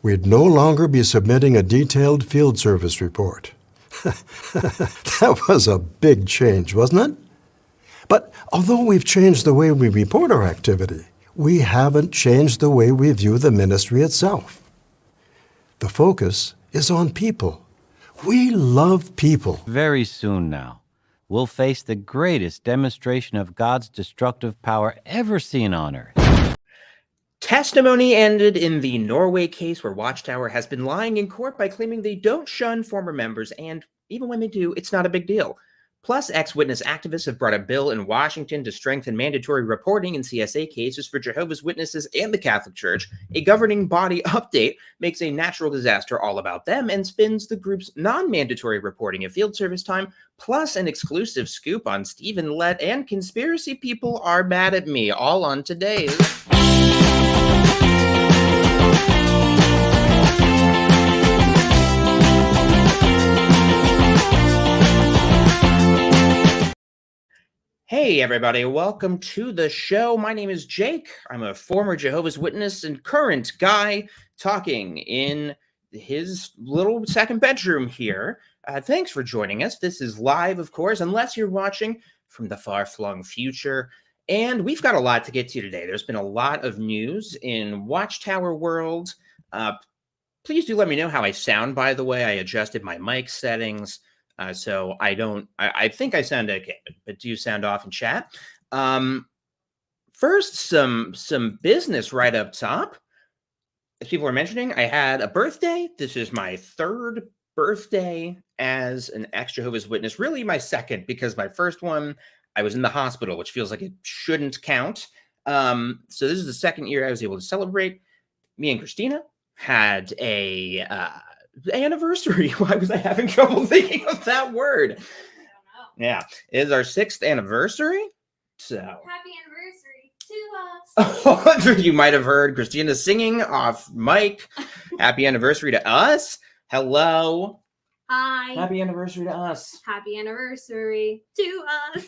We'd no longer be submitting a detailed field service report. That was a big change, wasn't it? But although we've changed the way we report our activity, we haven't changed the way we view the ministry itself. The focus is on people. We love people. Very soon now, we'll face the greatest demonstration of God's destructive power ever seen on Earth. Testimony ended in the Norway case where Watchtower has been lying in court by claiming they don't shun former members, and even when they do, it's not a big deal. Plus, ex-witness activists have brought a bill in Washington to strengthen mandatory reporting in CSA cases for Jehovah's Witnesses and the Catholic Church. A governing body update makes a natural disaster all about them and spins the group's non-mandatory reporting of field service time, plus an exclusive scoop on Stephen Lett and conspiracy people are mad at me, all on today's... Hey everybody, welcome to the show. My name is Jake. I'm a former Jehovah's Witness and current guy talking in his little second bedroom here. Thanks for joining us. This is live, of course, unless you're watching from the far-flung future. And we've got a lot to get to today. There's been a lot of news in Watchtower world. Please do let me know how I sound, by the way. I adjusted my mic settings. So I think I sound okay, but do sound off in chat. First, some business right up top. As people are mentioning, I had a birthday. This is my third birthday as an ex-Jehovah's Witness. Really my second, because my first one, I was in the hospital, which feels like it shouldn't count. So this is the second year I was able to celebrate. Me and Christina had a... anniversary. Why was I having trouble thinking of that word? I don't know. Yeah, it is our 6th anniversary. So happy anniversary to us. You might have heard Christina singing off mic. Happy anniversary to us. Hello. Hi. Happy anniversary to us. Happy anniversary to us.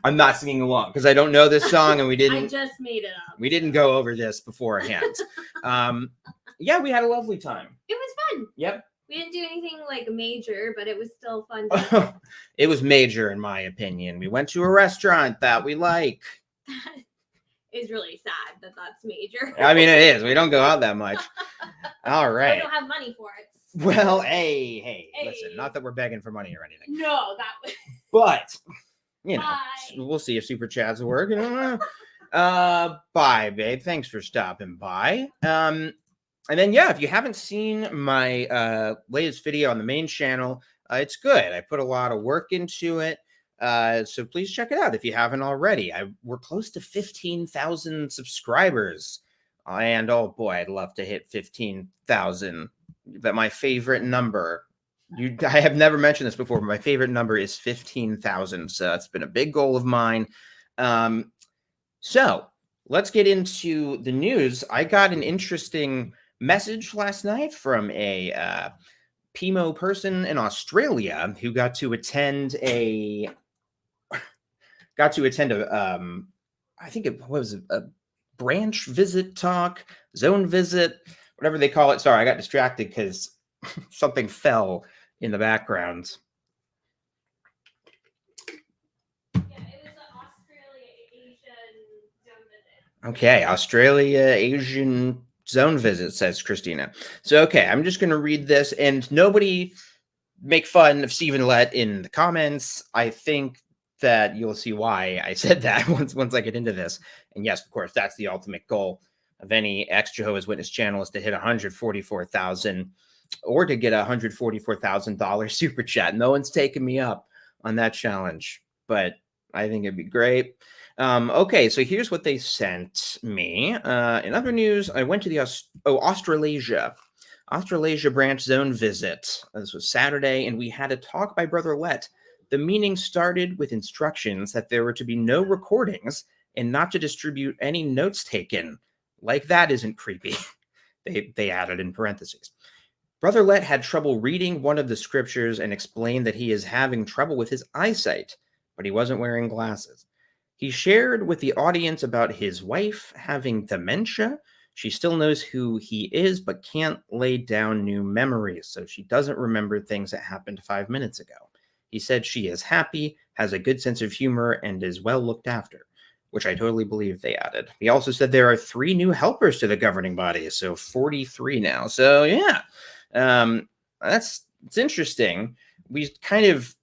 I'm not singing along because I don't know this song and we didn't. I just made it up. We didn't go over this beforehand. Yeah, we had a lovely time. It was fun. Yep. We didn't do anything like major, but it was still fun. It was major, in my opinion. We went to a restaurant that we like. That is really sad that that's major. I mean, it is. We don't go out that much. All right. I don't have money for it. Well, hey, listen, not that we're begging for money or anything. No, that was... But, you know, Bye. We'll see if Super Chats will work. Bye, babe. Thanks for stopping by. And then, yeah, if you haven't seen my latest video on the main channel, it's good. I put a lot of work into it. So please check it out if you haven't already. We're close to 15,000 subscribers. And, oh, boy, I'd love to hit 15,000. But my favorite number, I have never mentioned this before, but my favorite number is 15,000. So that's been a big goal of mine. So let's get into the news. I got an interesting message last night from a PMO person in Australia who got to attend a I think it was a branch visit talk, zone visit, whatever they call it. Sorry, I got distracted because something fell in the background. Yeah, it was an Australia-Asian zone visit. Okay, Australia-Asian zone visit, says Christina. So, okay, I'm just going to read this, and nobody make fun of Stephen Lett in the comments. I think that you'll see why I said that once I get into this. And yes, of course, that's the ultimate goal of any ex-Jehovah's Witness channel is to hit 144,000 or to get a $144,000 super chat. No one's taken me up on that challenge, but I think it'd be great. Okay, so here's what they sent me. In other news, I went to the Australasia branch zone visit. This was Saturday, and we had a talk by Brother Lett. The meeting started with instructions that there were to be no recordings and not to distribute any notes taken. Like that isn't creepy. They added in parentheses. Brother Lett had trouble reading one of the scriptures and explained that he is having trouble with his eyesight, but he wasn't wearing glasses. He shared with the audience about his wife having dementia. She still knows who he is, but can't lay down new memories, so she doesn't remember things that happened 5 minutes ago. He said she is happy, has a good sense of humor, and is well looked after, which I totally believe they added. He also said there are 3 new helpers to the governing body, so 43 now. So yeah, it's interesting. We kind of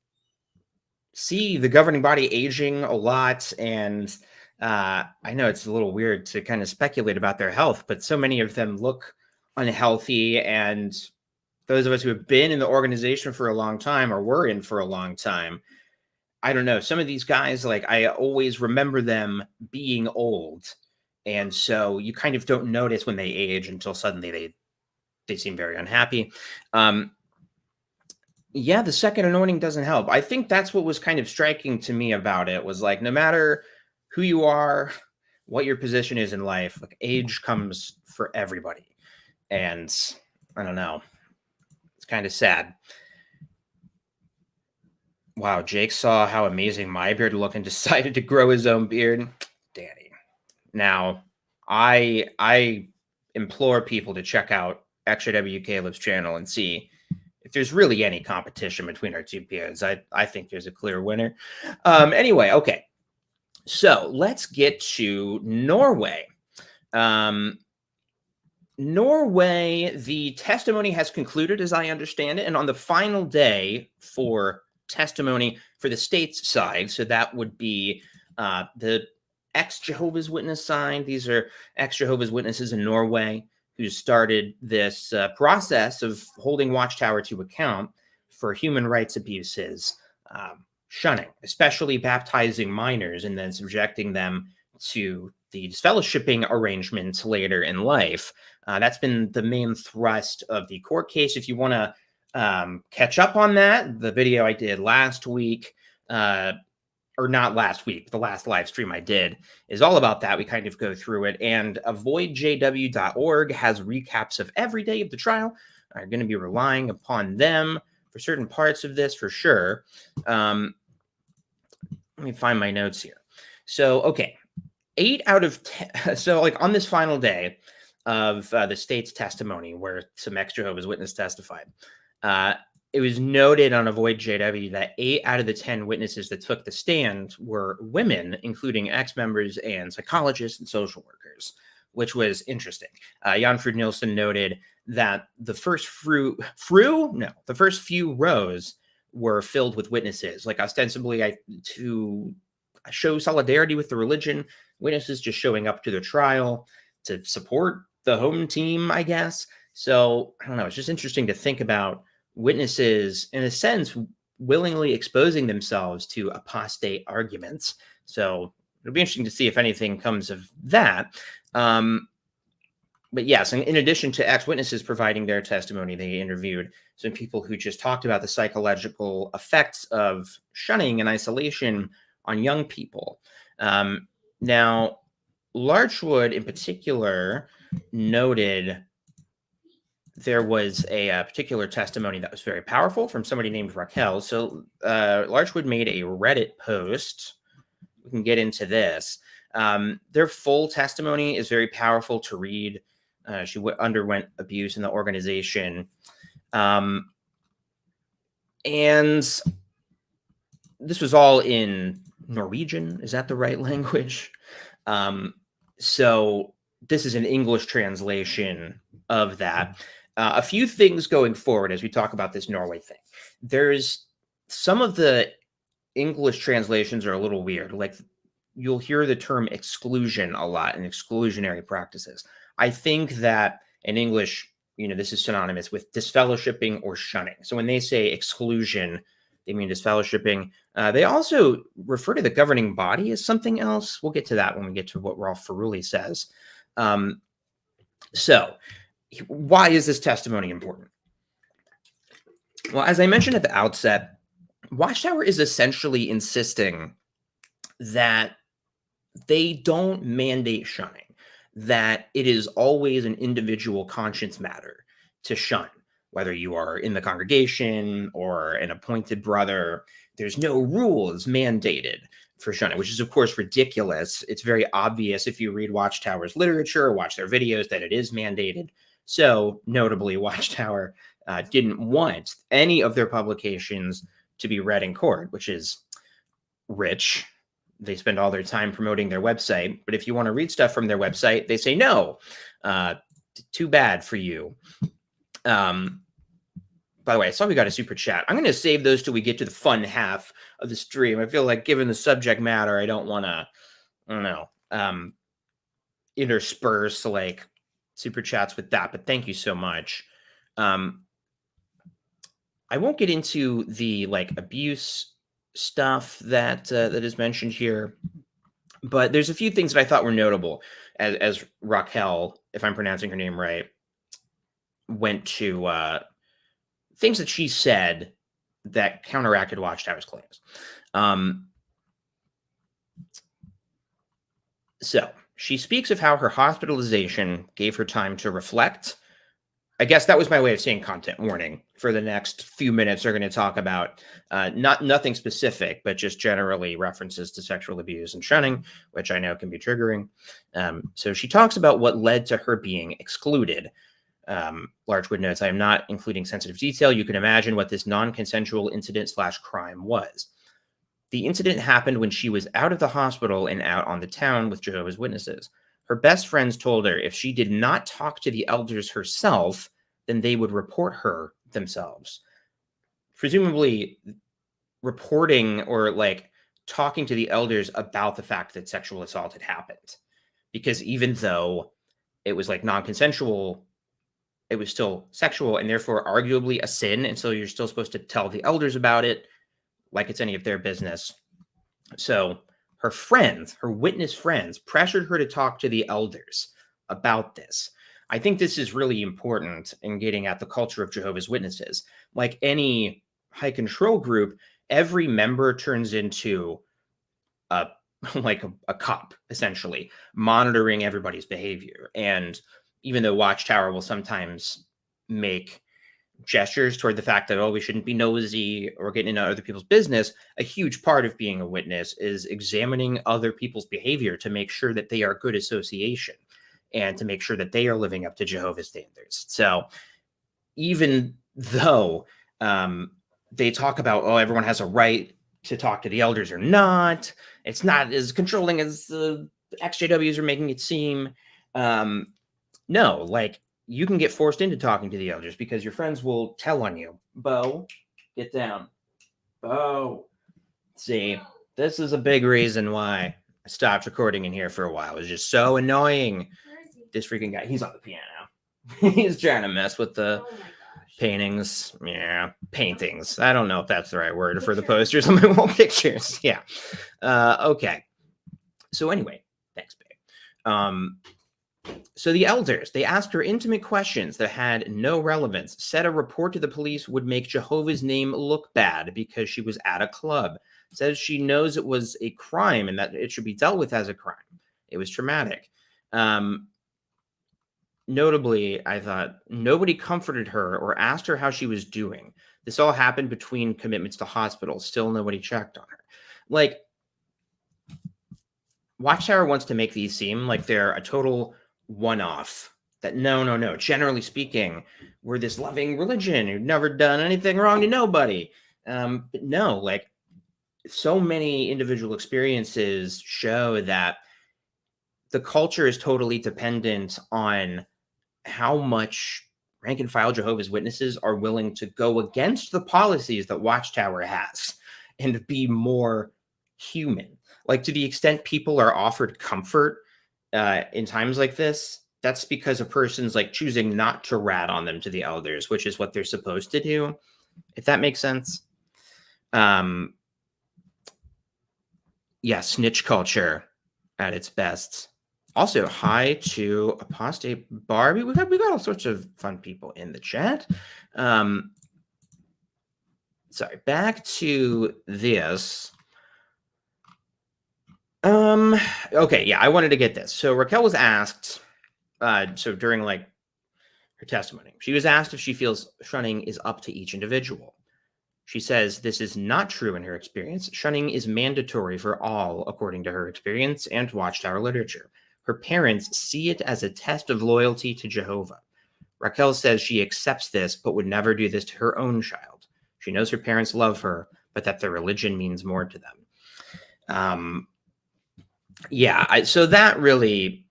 see the governing body aging a lot, and I know it's a little weird to kind of speculate about their health, but so many of them look unhealthy, and those of us who have been in the organization for a long time or were in for a long time, I don't know, some of these guys, like, I always remember them being old, and so you kind of don't notice when they age until suddenly they seem very unhappy. Yeah, the second anointing doesn't help. I think that's what was kind of striking to me about it, was like, no matter who you are, what your position is in life, like, age comes for everybody. And I don't know, it's kind of sad. Wow, Jake saw how amazing my beard looked and decided to grow his own beard. Danny. Now, I implore people to check out Extra W Caleb's channel and see if there's really any competition between our two beards. I think there's a clear winner. Anyway, okay. So let's get to Norway. Norway, the testimony has concluded, as I understand it, and on the final day for testimony for the state's side, so that would be the ex-Jehovah's Witness side. These are ex-Jehovah's Witnesses in Norway who started this process of holding Watchtower to account for human rights abuses, shunning, especially baptizing minors and then subjecting them to the disfellowshipping arrangements later in life. That's been the main thrust of the court case. If you want to catch up on that, the video I did last week, or not last week, the last live stream I did is all about that. We kind of go through it, and avoidjw.org has recaps of every day of the trial. I'm going to be relying upon them for certain parts of this for sure. Let me find my notes here. So, okay, 8 out of 10. So, like, on this final day of the state's testimony, where some ex-Jehovah's Witness testified, it was noted on Avoid JW that 8 out of the 10 witnesses that took the stand were women, including ex-members and psychologists and social workers, which was interesting. Jan Frid Nielsen noted that the first few rows were filled with witnesses, like ostensibly to show solidarity with the religion, witnesses just showing up to the trial to support the home team, I guess. So I don't know. It's just interesting to think about witnesses, in a sense, willingly exposing themselves to apostate arguments. So it'll be interesting to see if anything comes of that. But yes, in addition to ex-witnesses providing their testimony, they interviewed some people who just talked about the psychological effects of shunning and isolation on young people. Now, Larchwood in particular noted there was a particular testimony that was very powerful from somebody named Raquel. So Larchwood made a Reddit post. We can get into this. Their full testimony is very powerful to read. She underwent abuse in the organization. And this was all in Norwegian. Is that the right language? So this is an English translation of that. A few things going forward as we talk about this Norway thing. There's some of the English translations are a little weird. Like, you'll hear the term exclusion a lot in exclusionary practices. I think that in English, this is synonymous with disfellowshipping or shunning. So when they say exclusion, they mean disfellowshipping. They also refer to the governing body as something else. We'll get to that when we get to what Rolf Ferrulli says. So why is this testimony important? Well, as I mentioned at the outset, Watchtower is essentially insisting that they don't mandate shunning, that it is always an individual conscience matter to shun, whether you are in the congregation or an appointed brother. There's no rules mandated. for shunning, which is, of course, ridiculous. It's very obvious if you read Watchtower's literature or watch their videos that it is mandated. So, notably, Watchtower didn't want any of their publications to be read in court, which is rich. They spend all their time promoting their website. But if you want to read stuff from their website, they say, no, too bad for you. By the way, I saw we got a super chat. I'm going to save those till we get to the fun half of the stream. I feel like given the subject matter, I don't want to, I don't know, intersperse like super chats with that, but thank you so much. I won't get into the like abuse stuff that that is mentioned here, but there's a few things that I thought were notable as Raquel, if I'm pronouncing her name right, went to things that she said that counteracted Watchtower's claims. So she speaks of how her hospitalization gave her time to reflect. I guess that was my way of saying content warning. For the next few minutes, they're going to talk about nothing specific, but just generally references to sexual abuse and shunning, which I know can be triggering. So she talks about what led to her being excluded. Larchwood notes, I am not including sensitive detail. You can imagine what this non-consensual incident / crime was. The incident happened when she was out of the hospital and out on the town with Jehovah's Witnesses. Her best friends told her if she did not talk to the elders herself, then they would report her themselves. Presumably reporting or like talking to the elders about the fact that sexual assault had happened. Because even though it was like non-consensual, it was still sexual and therefore arguably a sin. And so you're still supposed to tell the elders about it like it's any of their business. So her friends, her witness friends, pressured her to talk to the elders about this. I think this is really important in getting at the culture of Jehovah's Witnesses. Like any high control group, every member turns into a cop, essentially, monitoring everybody's behavior. And even though Watchtower will sometimes make gestures toward the fact that, oh, we shouldn't be nosy or getting into other people's business, a huge part of being a witness is examining other people's behavior to make sure that they are good association and to make sure that they are living up to Jehovah's standards. So even though they talk about, oh, everyone has a right to talk to the elders or not, it's not as controlling as the XJWs are making it seem. No, like, you can get forced into talking to the elders because your friends will tell on you. Bo, get down. Bo. See, this is a big reason why I stopped recording in here for a while. It was just so annoying. This freaking guy, he's on the piano. He's trying to mess with the paintings. Yeah, paintings. I don't know if that's the right word for the posters on my wall pictures. Yeah. Okay. So anyway, thanks, babe. So the elders, they asked her intimate questions that had no relevance, said a report to the police would make Jehovah's name look bad because she was at a club, says she knows it was a crime and that it should be dealt with as a crime. It was traumatic. Notably, I thought nobody comforted her or asked her how she was doing. This all happened between commitments to hospital. Still nobody checked on her. Like, Watchtower wants to make these seem like they're a total one-off, that no, generally speaking, we're this loving religion who've never done anything wrong to nobody. But no, like, so many individual experiences show that the culture is totally dependent on how much rank and file Jehovah's Witnesses are willing to go against the policies that Watchtower has and be more human. Like, to the extent people are offered comfort in times like this, that's because a person's like choosing not to rat on them to the elders, which is what they're supposed to do, if that makes sense. Yeah, snitch culture at its best. Also, hi to Apostate Barbie. We got all sorts of fun people in the chat. Sorry, back to this. Okay, yeah, I wanted to get this. So Raquel was asked, so during like her testimony, she was asked if she feels shunning is up to each individual. She says this is not true in her experience. Shunning is mandatory for all, according to her experience and Watchtower literature. Her parents see it as a test of loyalty to Jehovah. Raquel says she accepts this, but would never do this to her own child. She knows her parents love her, but that their religion means more to them. So that really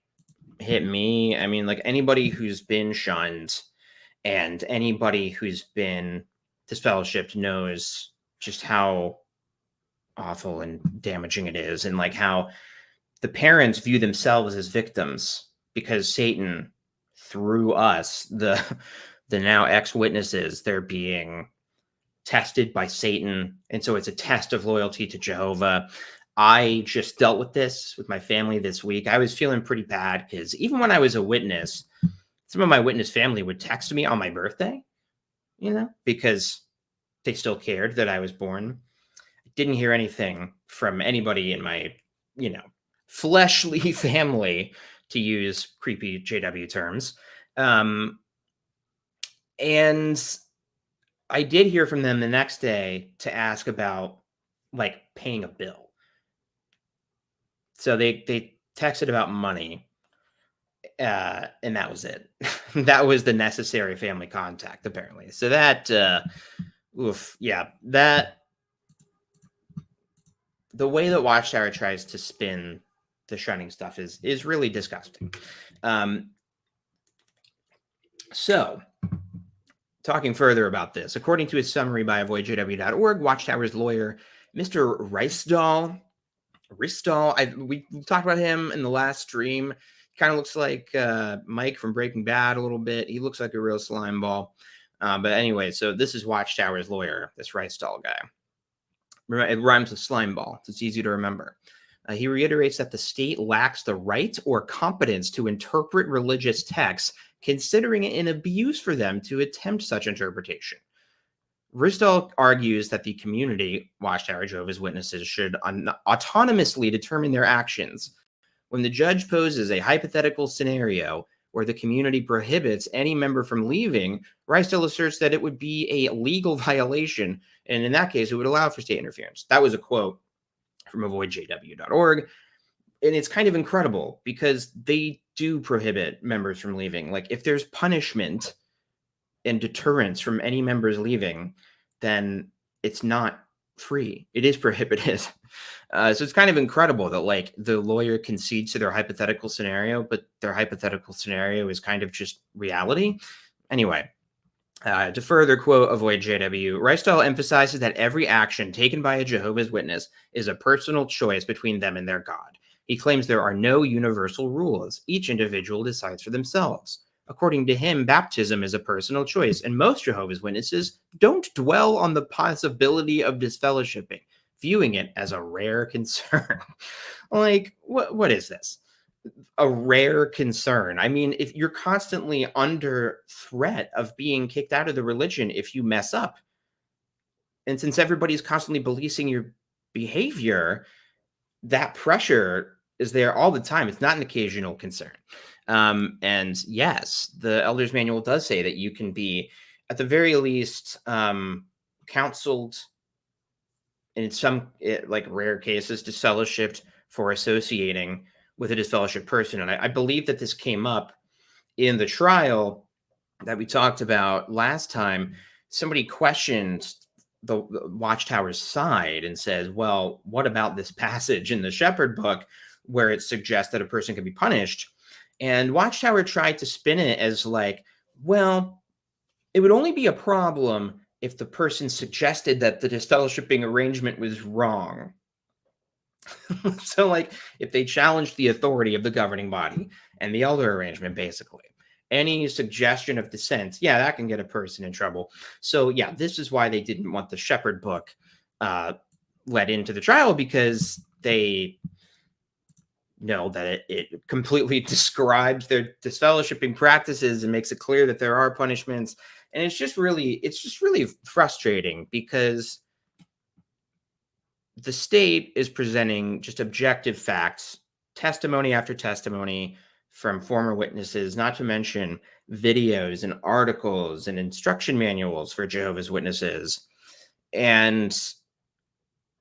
hit me. I mean, like, anybody who's been shunned and anybody who's been disfellowshipped knows just how awful and damaging it is, and like how the parents view themselves as victims because Satan, through us, the now ex-witnesses, they're being tested by Satan, and so it's a test of loyalty to Jehovah. I just dealt with this with my family this week. I was feeling pretty bad because even when I was a witness, some of my witness family would text me on my birthday, because they still cared that I was born. I didn't hear anything from anybody in my, fleshly family, to use creepy JW terms. And I did hear from them the next day to ask about like paying a bill. So they texted about money, and that was it. That was the necessary family contact, apparently. So that, the way that Watchtower tries to spin the shunning stuff is really disgusting. So, talking further about this, according to a summary by avoidjw.org, Watchtower's lawyer, Mr. Rysdahl, we talked about him in the last stream. Kind of looks like Mike from Breaking Bad a little bit. He looks like a real slime ball. But anyway, so this is Watchtower's lawyer, this Rysdahl guy. It rhymes with slime ball. So it's easy to remember. He reiterates that the state lacks the right or competence to interpret religious texts, considering it an abuse for them to attempt such interpretation. Rysdahl argues that the community, Watchtower Jehovah's Witnesses, should autonomously determine their actions. When the judge poses a hypothetical scenario where the community prohibits any member from leaving, Rysdahl asserts that it would be a legal violation, and in that case, it would allow for state interference. That was a quote from avoidjw.org, and it's kind of incredible because they do prohibit members from leaving. Like, if there's punishment and deterrence from any members leaving, then it's not free. It is prohibited. So it's kind of incredible that like the lawyer concedes to their hypothetical scenario, but their hypothetical scenario is kind of just reality. Anyway, to further quote Avoid JW, Rysdahl emphasizes that every action taken by a Jehovah's Witness is a personal choice between them and their God. He claims there are no universal rules. Each individual decides for themselves. According to him, baptism is a personal choice, and most Jehovah's Witnesses don't dwell on the possibility of disfellowshipping, viewing it as a rare concern. Like, what is this? A rare concern. I mean, if you're constantly under threat of being kicked out of the religion if you mess up, and since everybody's constantly policing your behavior, that pressure is there all the time. It's not an occasional concern. And yes, the Elder's Manual does say that you can be, at the very least, counseled in some like rare cases, disfellowshipped for associating with a disfellowshipped person. And I believe that this came up in the trial that we talked about last time. Somebody questioned the Watchtower's side and says, well, what about this passage in the Shepherd book where it suggests that a person can be punished? And Watchtower tried to spin it as like, well, it would only be a problem if the person suggested that the disfellowshipping arrangement was wrong. So like if they challenged the authority of the governing body and the elder arrangement, basically, any suggestion of dissent, yeah, that can get a person in trouble. So yeah, this is why they didn't want the Shepherd book let into the trial, because they know that it completely describes their disfellowshipping practices and makes it clear that there are punishments. And it's just really frustrating because the state is presenting just objective facts, testimony after testimony from former witnesses, not to mention videos and articles and instruction manuals for Jehovah's Witnesses. And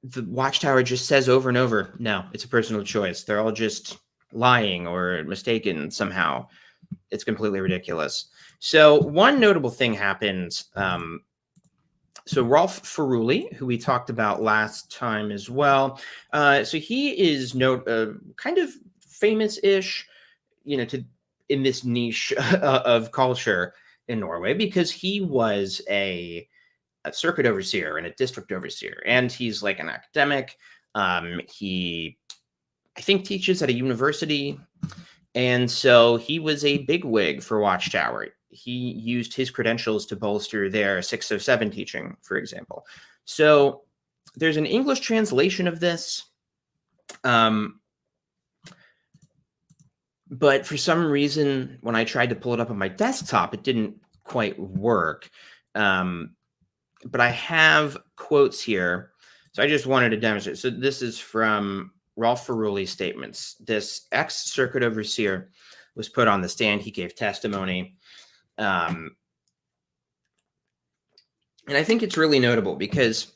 the Watchtower just says over and over, no, it's a personal choice. They're all just lying or mistaken somehow. It's completely ridiculous. So one notable thing happened. So Rolf Ferruli, who we talked about last time as well. So he is kind of famous-ish, in this niche of culture in Norway, because he was a circuit overseer and a district overseer, and he's like an academic. He, I think, teaches at a university, and so he was a bigwig for Watchtower. He used his credentials to bolster their 607 teaching, for example. So there's an English translation of this, but for some reason, when I tried to pull it up on my desktop, it didn't quite work. But I have quotes here, so I just wanted to demonstrate. So this is from Rolf Ferruli's statements. This ex-circuit overseer was put on the stand. He gave testimony. And I think it's really notable because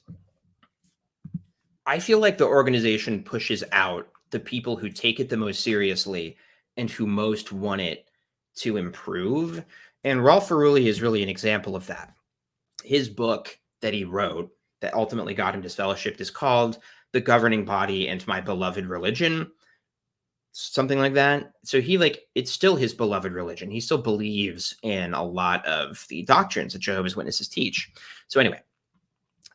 I feel like the organization pushes out the people who take it the most seriously and who most want it to improve. And Rolf Ferruli is really an example of that. His book that he wrote that ultimately got him disfellowshipped is called The Governing Body and My Beloved Religion, something like that. So it's still his beloved religion. He still believes in a lot of the doctrines that Jehovah's Witnesses teach. So anyway,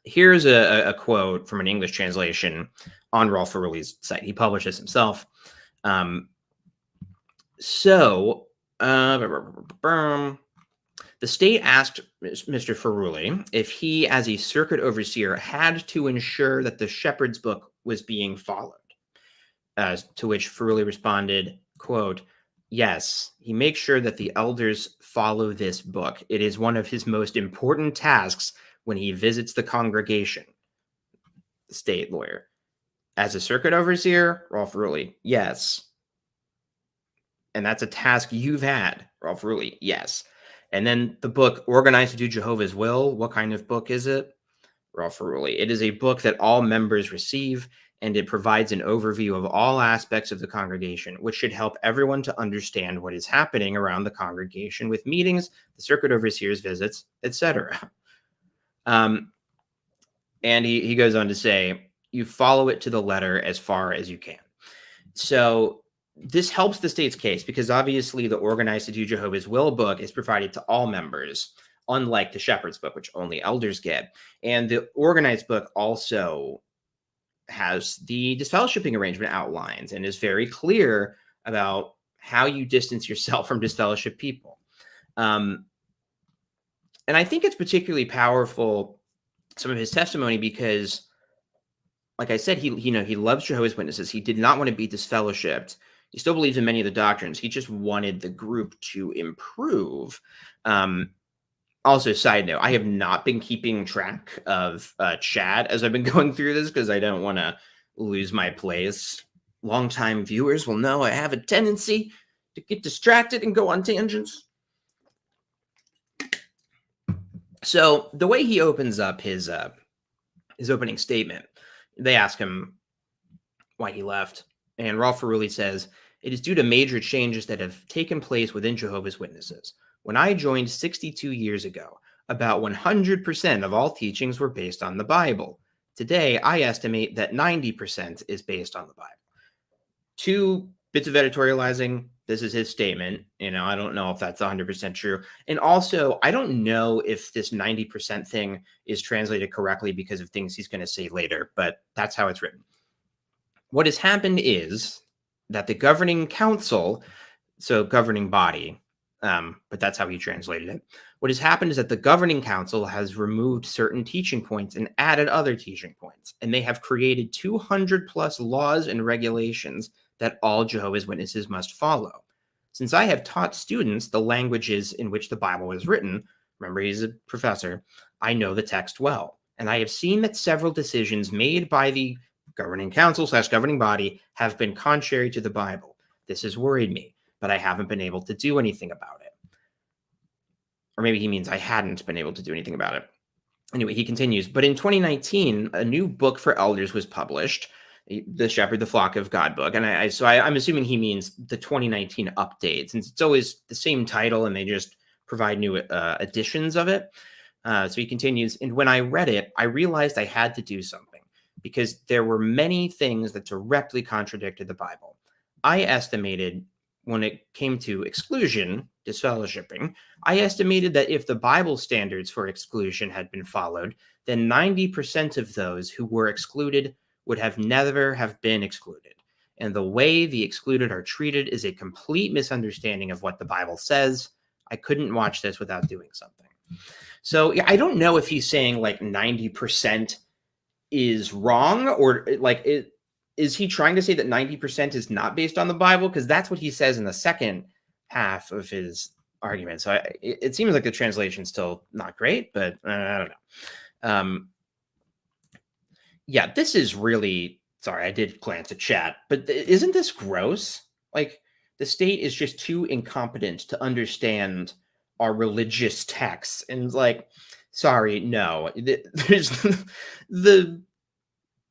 here's a quote from an English translation on Rolf Ferruli's site. He published this himself. The state asked Mr. Ferruli if he, as a circuit overseer, had to ensure that the shepherd's book was being followed. To which Ferruli responded, quote, "Yes, he makes sure that the elders follow this book. It is one of his most important tasks when he visits the congregation." The state lawyer. As a circuit overseer, Rolf Ferruli, yes. And that's a task you've had, Rolf Ferruli, yes. And then the book, Organized to Do Jehovah's Will. What kind of book is it? Rolf Ferruli. It is a book that all members receive, and it provides an overview of all aspects of the congregation, which should help everyone to understand what is happening around the congregation with meetings, the circuit overseer's visits, etc. And he goes on to say, you follow it to the letter as far as you can. So this helps the state's case because obviously the Organized to Do Jehovah's Will book is provided to all members, unlike the Shepherd's book, which only elders get. And the Organized book also has the disfellowshipping arrangement outlines and is very clear about how you distance yourself from disfellowship people. And I think it's particularly powerful, some of his testimony, because, like I said, he loves Jehovah's Witnesses. He did not want to be disfellowshipped. He still believes in many of the doctrines. He just wanted the group to improve. Also, side note, I have not been keeping track of chat as I've been going through this because I don't want to lose my place. Longtime viewers will know I have a tendency to get distracted and go on tangents. So the way he opens up his opening statement, they ask him why he left. And Rolf Ferruli says, "It is due to major changes that have taken place within Jehovah's Witnesses. When I joined 62 years ago, about 100% of all teachings were based on the Bible. Today, I estimate that 90% is based on the Bible." 2 bits of editorializing. This is his statement. I don't know if that's 100% true. And also, I don't know if this 90% thing is translated correctly because of things he's going to say later, but that's how it's written. What has happened is that the governing council, so governing body, but that's how he translated it. What has happened is that the governing council has removed certain teaching points and added other teaching points, and they have created 200 plus laws and regulations that all Jehovah's Witnesses must follow. Since I have taught students the languages in which the Bible was written, remember he's a professor, I know the text well, and I have seen that several decisions made by the governing council / governing body have been contrary to the Bible. This has worried me, but I haven't been able to do anything about it. Or maybe he means I hadn't been able to do anything about it. Anyway, he continues, but in 2019, a new book for elders was published, the Shepherd, the Flock of God book. And I'm assuming he means the 2019 update, since it's always the same title and they just provide new editions of it. So he continues, and when I read it, I realized I had to do something because there were many things that directly contradicted the Bible. I estimated when it came to exclusion, disfellowshipping, I estimated that if the Bible standards for exclusion had been followed, then 90% of those who were excluded would have never have been excluded. And the way the excluded are treated is a complete misunderstanding of what the Bible says. I couldn't watch this without doing something. So yeah, I don't know if he's saying like 90% is wrong, or like is he trying to say that 90% is not based on the Bible? Because that's what he says in the second half of his argument. So it seems like the translation's still not great, but I don't know. Yeah, this is really, sorry, I did glance at chat, but isn't this gross? Like, the state is just too incompetent to understand our religious texts. And like, sorry, no. There's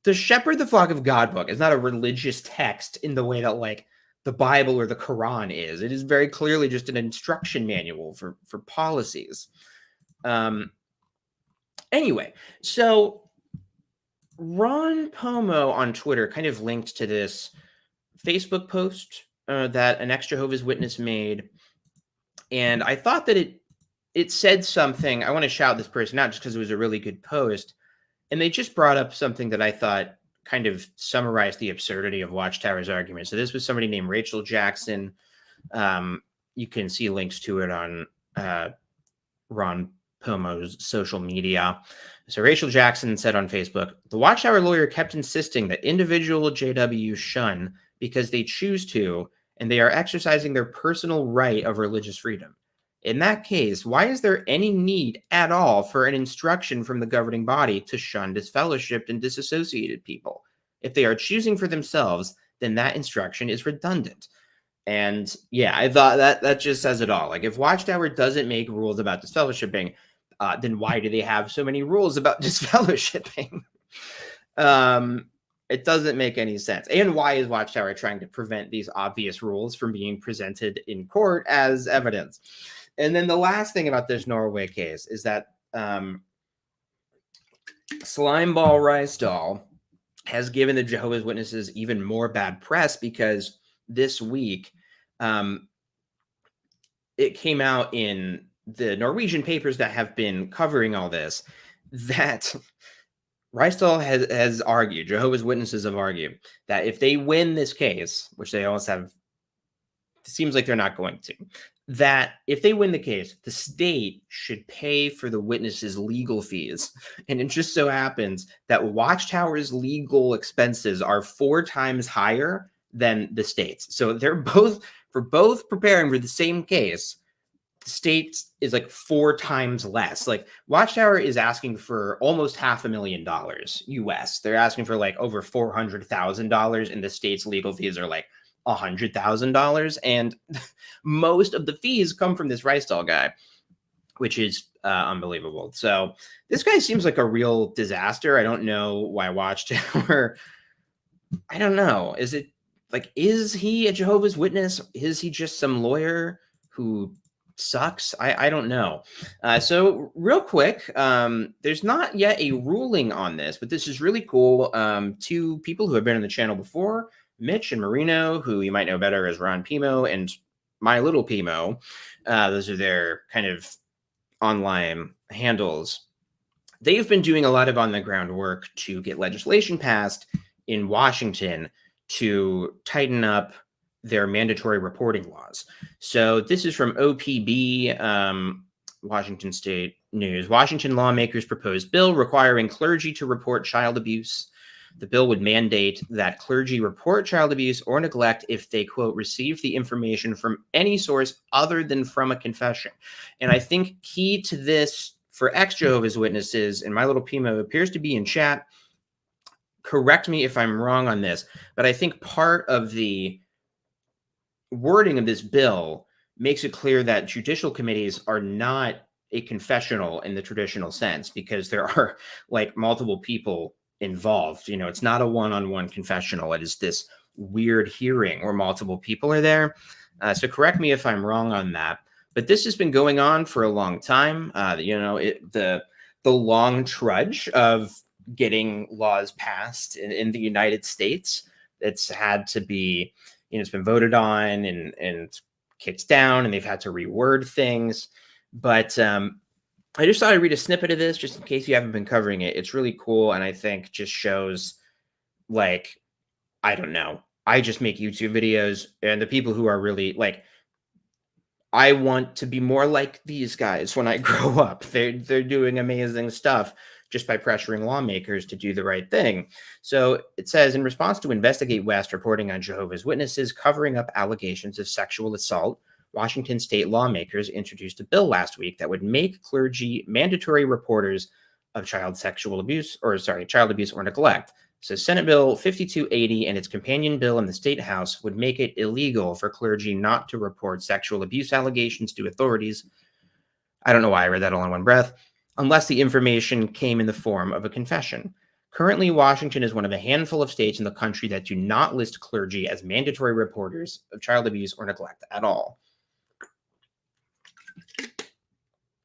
the Shepherd, the Flock of God book is not a religious text in the way that like the Bible or the Quran is. It is very clearly just an instruction manual for policies. Anyway, so Ron Pomo on Twitter kind of linked to this Facebook post that an ex-Jehovah's Witness made. And I thought that it said something. I want to shout this person out just because it was a really good post. And they just brought up something that I thought kind of summarized the absurdity of Watchtower's argument. So this was somebody named Rachel Jackson. You can see links to it on Ron Pomo's social media. So Rachel Jackson said on Facebook, the Watchtower lawyer kept insisting that individual JW shun because they choose to, and they are exercising their personal right of religious freedom. In that case, why is there any need at all for an instruction from the governing body to shun disfellowshipped and disassociated people? If they are choosing for themselves, then that instruction is redundant. And yeah, I thought that just says it all. Like, if Watchtower doesn't make rules about disfellowshipping, then why do they have so many rules about disfellowshipping? It doesn't make any sense. And why is Watchtower trying to prevent these obvious rules from being presented in court as evidence? And then the last thing about this Norway case is that Slimeball Rysdahl has given the Jehovah's Witnesses even more bad press because this week it came out in the Norwegian papers that have been covering all this that Rysdahl has argued, Jehovah's Witnesses have argued, that if they win this case, which they always have, it seems like they're not going to, that if they win the case, the state should pay for the witnesses' legal fees. And it just so happens that Watchtower's legal expenses are 4 times higher than the state's. So they're both preparing for the same case. The state is like 4 times less. Like, Watchtower is asking for almost $500,000 US. They're asking for like over $400,000, and the state's legal fees are like $100,000, and most of the fees come from this Rysdahl guy, which is unbelievable. So this guy seems like a real disaster. I don't know why Watchtower. I don't know. Is he a Jehovah's Witness? Is he just some lawyer who sucks? I don't know. So real quick, there's not yet a ruling on this, but this is really cool. 2 people who have been on the channel before, Mitch and Marino, who you might know better as Ron Pimo and My Little Pimo. Those are their kind of online handles. They've been doing a lot of on-the-ground work to get legislation passed in Washington to tighten up their mandatory reporting laws. So this is from OPB, Washington State News. Washington lawmakers proposed bill requiring clergy to report child abuse. The bill would mandate that clergy report child abuse or neglect if they, quote, receive the information from any source other than from a confession. And I think key to this for ex-Jehovah's Witnesses, and My Little Pimo appears to be in chat, correct me if I'm wrong on this, but I think part of the wording of this bill makes it clear that judicial committees are not a confessional in the traditional sense, because there are like multiple people involved. You know, it's not a one-on-one confessional. It is this weird hearing where multiple people are there. So correct me if I'm wrong on that, but this has been going on for a long time. You know, the long trudge of getting laws passed in the United States. It's had to be, you know, it's been voted on and kicked down, and they've had to reword things. But I just thought I'd read a snippet of this just in case you haven't been covering it. It's really cool, and I think just shows, like, I don't know. I just make YouTube videos, and the people who are really like, I want to be more like these guys when I grow up. They're doing amazing stuff just by pressuring lawmakers to do the right thing. So it says, in response to Investigate West reporting on Jehovah's Witnesses covering up allegations of sexual assault, Washington state lawmakers introduced a bill last week that would make clergy mandatory reporters of child abuse or neglect. So Senate Bill 5280 and its companion bill in the State House would make it illegal for clergy not to report sexual abuse allegations to authorities. I don't know why I read that all in one breath, unless the information came in the form of a confession. Currently, Washington is one of a handful of states in the country that do not list clergy as mandatory reporters of child abuse or neglect at all.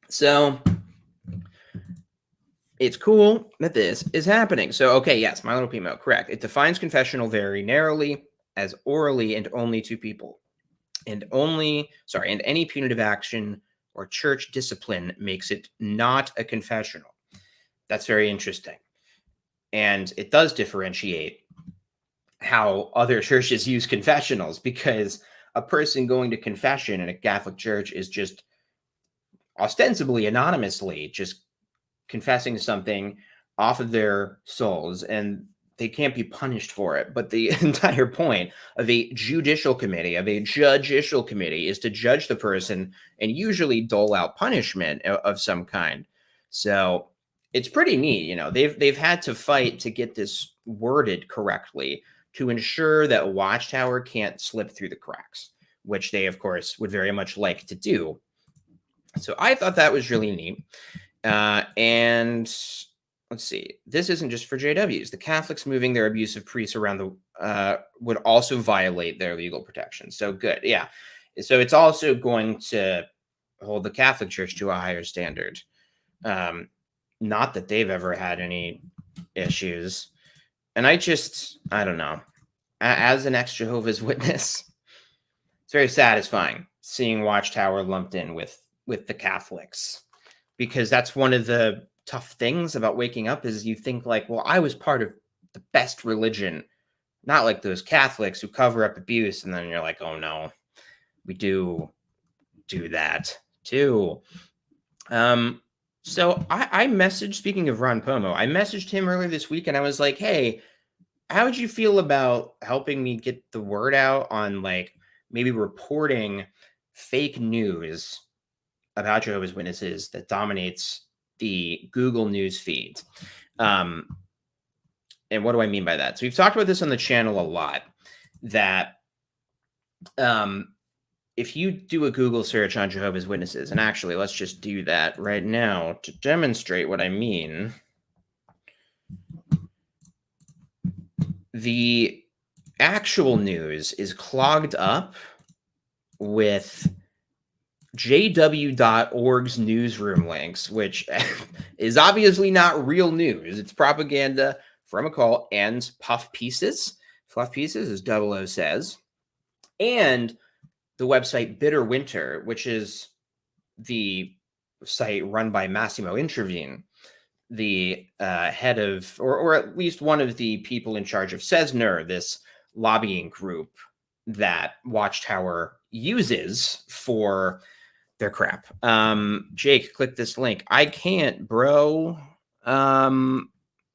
So it's cool that this is happening. So, okay, yes, My Little Pimo, correct. It defines confessional very narrowly as orally and only to people. And any punitive action or church discipline makes it not a confessional. That's very interesting. And it does differentiate how other churches use confessionals, because a person going to confession in a Catholic church is just ostensibly anonymously just confessing something off of their souls, and they can't be punished for it. But the entire point of a judicial committee, is to judge the person and usually dole out punishment of some kind. So it's pretty neat. You know, they've had to fight to get this worded correctly to ensure that Watchtower can't slip through the cracks, which they, of course, would very much like to do. So I thought that was really neat. And let's see, this isn't just for JWs. The Catholics moving their abusive priests around would also violate their legal protections. So good. Yeah. So it's also going to hold the Catholic Church to a higher standard. Not that they've ever had any issues. And I don't know. As an ex-Jehovah's Witness, it's very satisfying seeing Watchtower lumped in with the Catholics, because that's one of the tough things about waking up is you think like, well, I was part of the best religion, not like those Catholics who cover up abuse. And then you're like, oh no, we do that too. So I messaged, speaking of Ron Pomo, I messaged him earlier this week and I was like, hey, how would you feel about helping me get the word out on like maybe reporting fake news about Jehovah's Witnesses that dominates the Google News feed? And what do I mean by that? So we've talked about this on the channel a lot, that if you do a Google search on Jehovah's Witnesses, and actually let's just do that right now to demonstrate what I mean. The actual news is clogged up with jw.org's newsroom links, which is obviously not real news. It's propaganda from a cult and puff pieces. Fluff pieces, as 00 says. And the website Bitter Winter, which is the site run by Massimo Intervene, the head of, or at least one of the people in charge of CESNR, this lobbying group that Watchtower uses for their crap. Jake, click this link. I can't, bro. Yeah,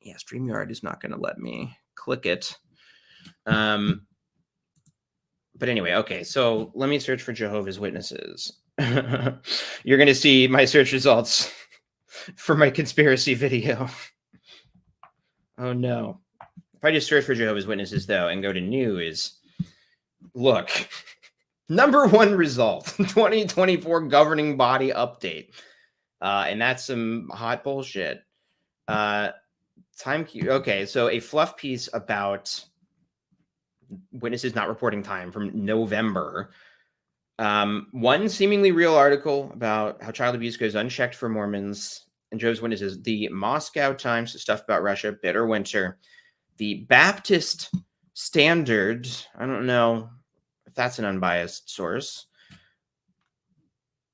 StreamYard is not going to let me click it. But anyway, okay, so let me search for Jehovah's Witnesses. You're going to see my search results for my conspiracy video. Oh no. If I just search for Jehovah's Witnesses, though, and go to news, look. Number one result, 2024 governing body update. And that's some hot bullshit. Okay, so a fluff piece about witnesses not reporting time from November. One seemingly real article about how child abuse goes unchecked for Mormons and Jehovah's Witnesses. The Moscow Times, stuff about Russia, bitter winter. The Baptist Standard, I don't know if that's an unbiased source.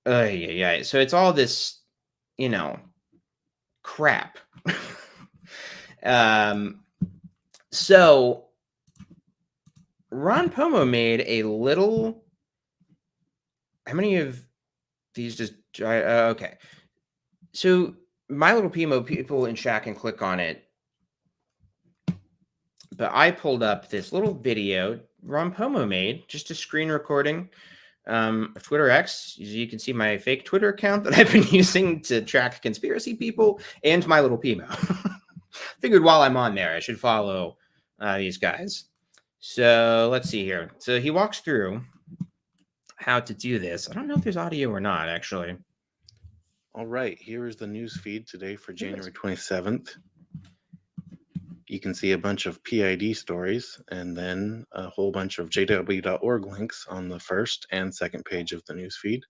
Yeah. So it's all this, crap. So Ron Pomo made a little. How many of these just okay? So My Little Pomo, people in chat can click on it, but I pulled up this little video Ron Pomo made, just a screen recording of Twitter X. You can see my fake Twitter account that I've been using to track conspiracy people and My Little Pomo. Figured while I'm on there, I should follow these guys. So let's see here. So he walks through how to do this. I don't know if there's audio or not, actually. All right, here is the news feed today for January 27th. You can see a bunch of PID stories and then a whole bunch of jw.org links on the first and second page of the news feed.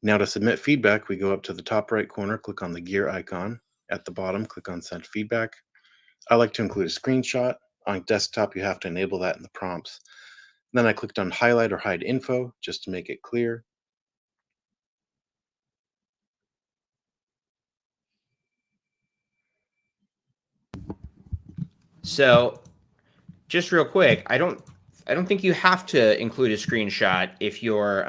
Now to submit feedback, we go up to the top right corner, click on the gear icon. At the bottom, click on send feedback. I like to include a screenshot. On desktop, you have to enable that in the prompts. Then I clicked on highlight or hide info just to make it clear. So just real quick, I don't think you have to include a screenshot if you're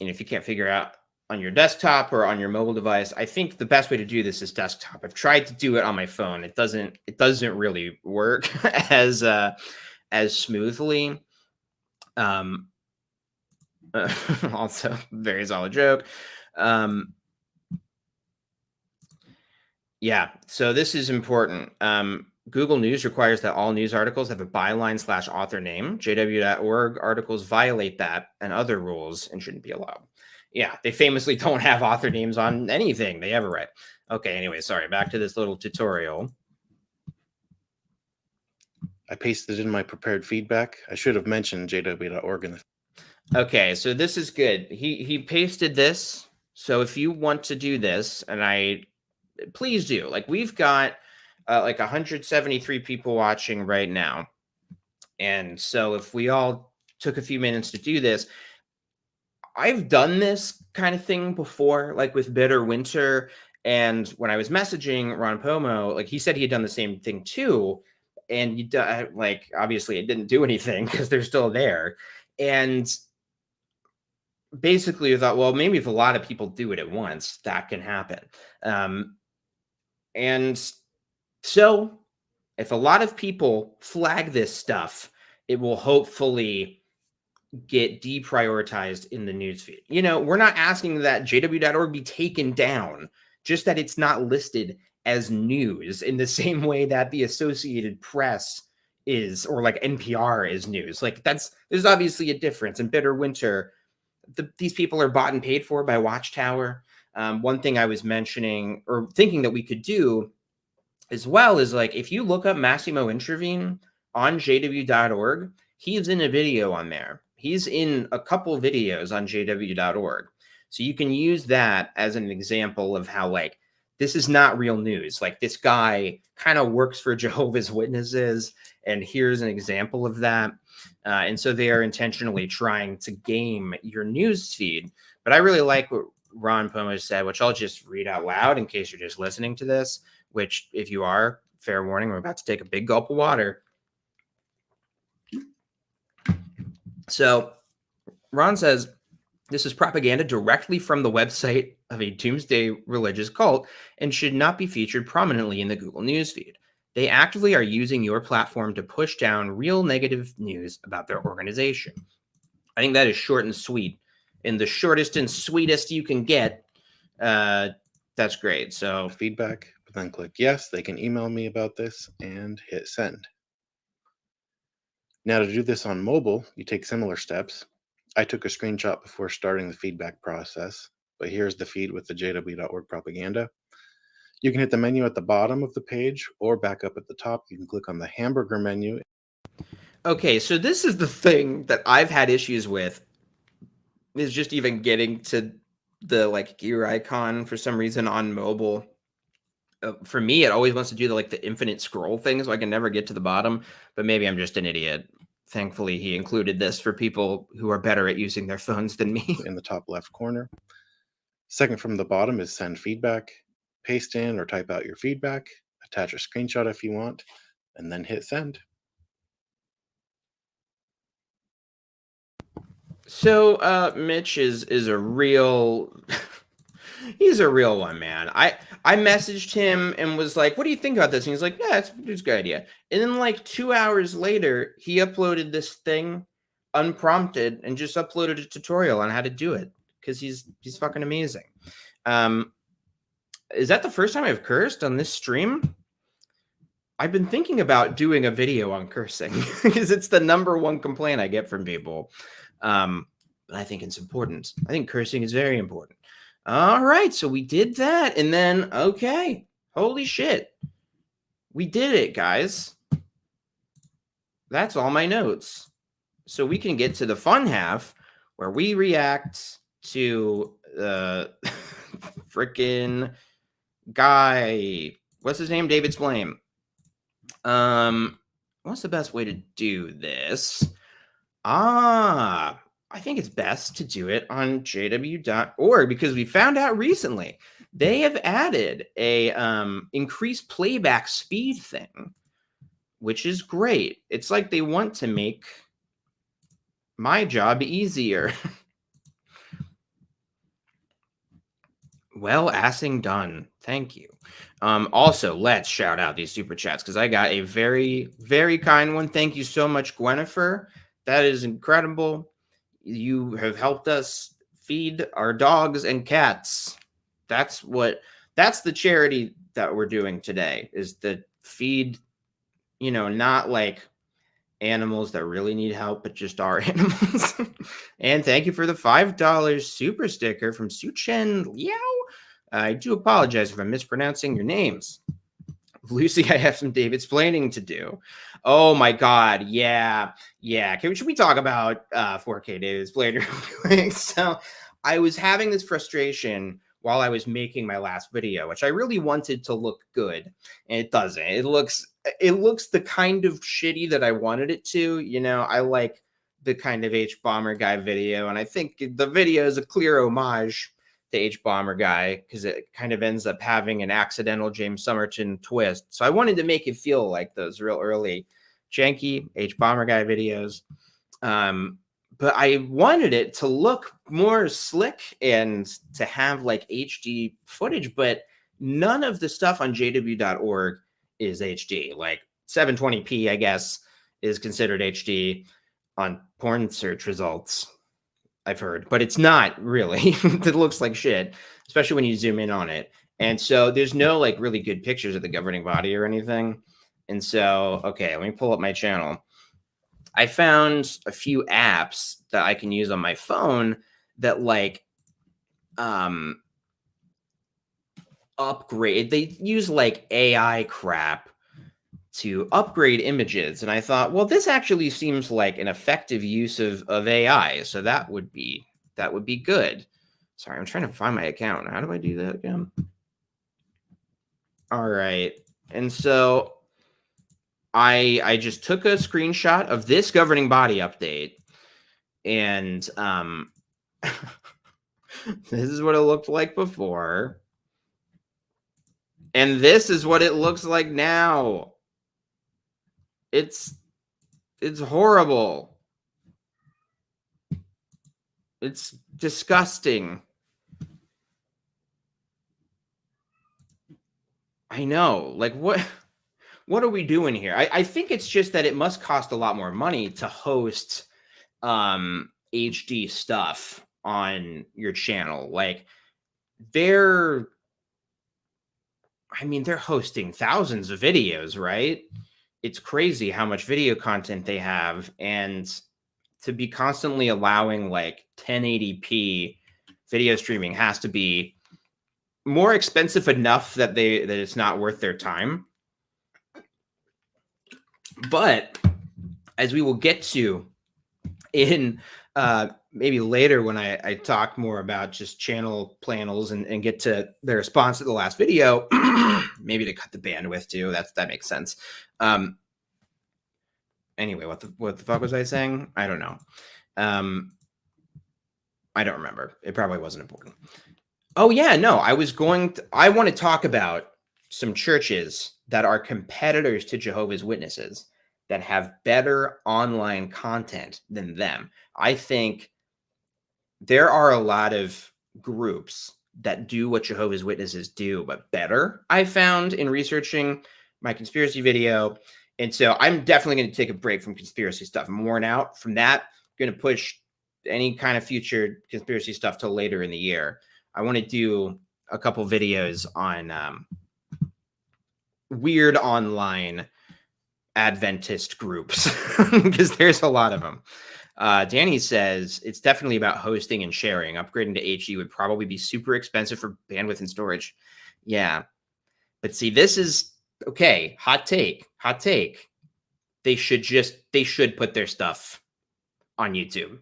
if you can't figure out on your desktop or on your mobile device. I think the best way to do this is desktop. I've tried to do it on my phone. It doesn't really work as smoothly. Also very solid joke. Yeah, so this is important. Google News requires that all news articles have a byline/author name. JW.org articles violate that and other rules and shouldn't be allowed. Yeah, they famously don't have author names on anything they ever write. Okay, anyway, sorry, back to this little tutorial. I pasted in my prepared feedback. I should have mentioned jw.org in the. Okay, so this is good. He pasted this. So if you want to do this, and please do. Like, we've got like 173 people watching right now. And so if we all took a few minutes to do this, I've done this kind of thing before, like with Bitter Winter. And when I was messaging Ron Pomo, like he said he had done the same thing too. And like, obviously it didn't do anything because they're still there. And basically I thought, well, maybe if a lot of people do it at once, that can happen. And so if a lot of people flag this stuff, it will hopefully get deprioritized in the newsfeed. We're not asking that jw.org be taken down, just that it's not listed as news in the same way that the Associated Press is, or like NPR is news. Like there's obviously a difference. In Bitter Winter, these people are bought and paid for by Watchtower. One thing I was mentioning or thinking that we could do as well is, like, if you look up Massimo Intervene on jw.org, he's in a video on there. He's in a couple videos on jw.org. So you can use that as an example of how, like, this is not real news. Like, this guy kind of works for Jehovah's Witnesses, and here's an example of that. And so they are intentionally trying to game your news feed. But I really like what Ron Pomo said, which I'll just read out loud in case you're just listening to this, which if you are, fair warning, we're about to take a big gulp of water. So Ron says, this is propaganda directly from the website of a doomsday religious cult and should not be featured prominently in the Google newsfeed. They actively are using your platform to push down real negative news about their organization. I think that is short and sweet, and the shortest and sweetest you can get. That's great. So Feedback, but then click yes. They can email me about this and hit send. Now to do this on mobile, you take similar steps. I took a screenshot before starting the feedback process, but here's the feed with the jw.org propaganda. You can hit the menu at the bottom of the page or back up at the top. You can click on the hamburger menu. Okay, so this is the thing that I've had issues with, is just even getting to the like gear icon for some reason on mobile. For me, it always wants to do the infinite scroll thing, so I can never get to the bottom. But maybe I'm just an idiot. Thankfully, he included this for people who are better at using their phones than me. In the top left corner. Second from the bottom is send feedback. Paste in or type out your feedback, attach a screenshot if you want, and then hit send. So Mitch is a real he's a real one, man. I messaged him and was like, what do you think about this? And he's like, yeah, it's a good idea. And then like 2 hours later, he uploaded this thing unprompted and just uploaded a tutorial on how to do it, because he's fucking amazing. Is that the first time I've cursed on this stream? I've been thinking about doing a video on cursing because it's the #1 complaint I get from people. But I think it's important. I think cursing is very important. All right, so we did that, and then, okay, holy shit. We did it, guys. That's all my notes. So we can get to the fun half where we react to the freaking guy. What's his name? David Splane. What's the best way to do this? I think it's best to do it on jw.org, because we found out recently they have added a increased playback speed thing, which is great. It's like they want to make my job easier. Well, assing done. Thank you. Also, let's shout out these super chats, because I got a very, very kind one. Thank you so much, Gwenifer. That is incredible. You have helped us feed our dogs and cats. That's the charity that we're doing today, is to feed, not like animals that really need help, but just our animals. And thank you for the $5 super sticker from Suchen Liao. I do apologize if I'm mispronouncing your names. Lucy, I have some David Splaining to do. Oh my God, yeah. Should we talk about 4K David Splainer? So I was having this frustration while I was making my last video, which I really wanted to look good, and it doesn't. It looks the kind of shitty that I wanted it to. I like the kind of H-Bomber Guy video, and I think the video is a clear homage to H-Bomber Guy, because it kind of ends up having an accidental James Somerton twist. So I wanted to make it feel like those real early janky H-Bomber Guy videos. But I wanted it to look more slick and to have like HD footage, but none of the stuff on jw.org is HD. Like 720p, I guess, is considered HD on porn search results, I've heard, but it's not really. It looks like shit, especially when you zoom in on it. And so there's no like really good pictures of the governing body or anything. And so, okay, let me pull up my channel. I found a few apps that I can use on my phone that like upgrade. They use like AI crap to upgrade images. And I thought, well, this actually seems like an effective use of AI. So that would be good. Sorry, I'm trying to find my account. How do I do that again? All right. And so I just took a screenshot of this governing body update, and this is what it looked like before. And this is what it looks like now. It's horrible. It's disgusting. I know. Like, what are we doing here? I think it's just that it must cost a lot more money to host HD stuff on your channel. Like, they're hosting thousands of videos, right? It's crazy how much video content they have, and to be constantly allowing like 1080p video streaming has to be more expensive enough that it's not worth their time. But as we will get to in maybe later when I talk more about just channel panels and get to the response to the last video, maybe to cut the bandwidth too. That makes sense. Anyway, what the fuck was I saying? I don't know. I don't remember. It probably wasn't important. Oh yeah, no, I want to talk about some churches that are competitors to Jehovah's Witnesses that have better online content than them. I think there are a lot of groups that do what Jehovah's Witnesses do, but better, I found in researching my conspiracy video. And so I'm definitely going to take a break from conspiracy stuff. I'm worn out from that. I'm going to push any kind of future conspiracy stuff till later in the year. I want to do a couple videos on weird online Adventist groups because there's a lot of them. Danny says it's definitely about hosting and sharing. Upgrading to HD would probably be super expensive for bandwidth and storage. Yeah. But see, this is okay. Hot take. They should put their stuff on YouTube.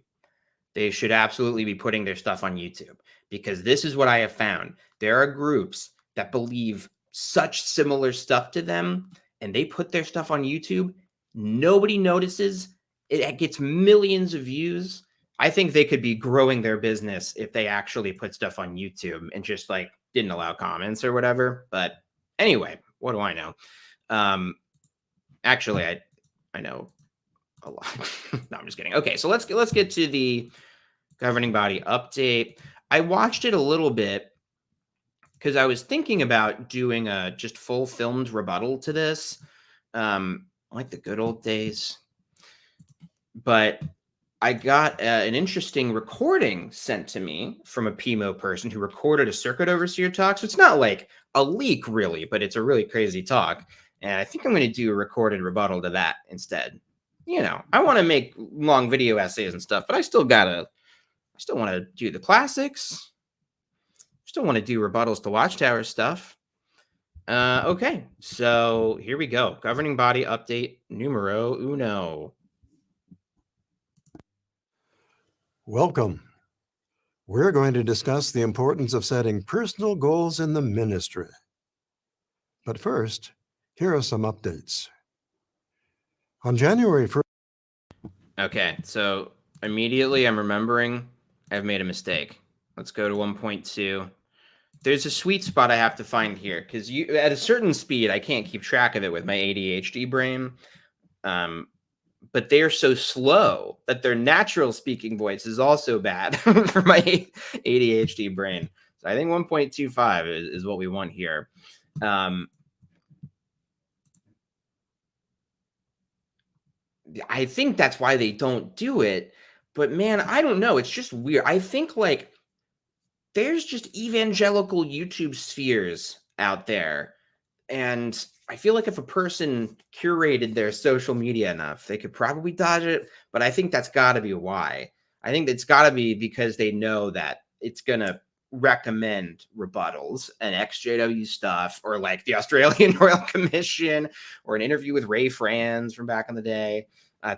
They should absolutely be putting their stuff on YouTube, because this is what I have found. There are groups that believe such similar stuff to them, and they put their stuff on YouTube. Nobody notices. It gets millions of views. I think they could be growing their business if they actually put stuff on YouTube and just like didn't allow comments or whatever. But anyway, what do I know? Actually, I know a lot. No, I'm just kidding. Okay, so let's get to the governing body update. I watched it a little bit because I was thinking about doing a just full filmed rebuttal to this, like the good old days. But I got an interesting recording sent to me from a PMO person who recorded a circuit overseer talk. So it's not like a leak really, but it's a really crazy talk. And I think I'm going to do a recorded rebuttal to that instead. You know, I want to make long video essays and stuff, but I still want to do the classics. Still want to do rebuttals to Watchtower stuff. Okay, so here we go. Governing body update numero uno. Welcome. We're going to discuss the importance of setting personal goals in the ministry. But first, here are some updates. On January 1st. Okay, so immediately I'm remembering I've made a mistake. Let's go to 1.2. There's a sweet spot I have to find here, because at a certain speed, I can't keep track of it with my ADHD brain. But they're so slow that their natural speaking voice is also bad for my ADHD brain. So I think 1.25 is what we want here. I think that's why they don't do it. But man, I don't know. It's just weird. I think like there's just evangelical YouTube spheres out there. And I feel like if a person curated their social media enough, they could probably dodge it. But I think that's got to be why. I think it's got to be because they know that it's going to recommend rebuttals and XJW stuff, or like the Australian Royal Commission, or an interview with Ray Franz from back in the day.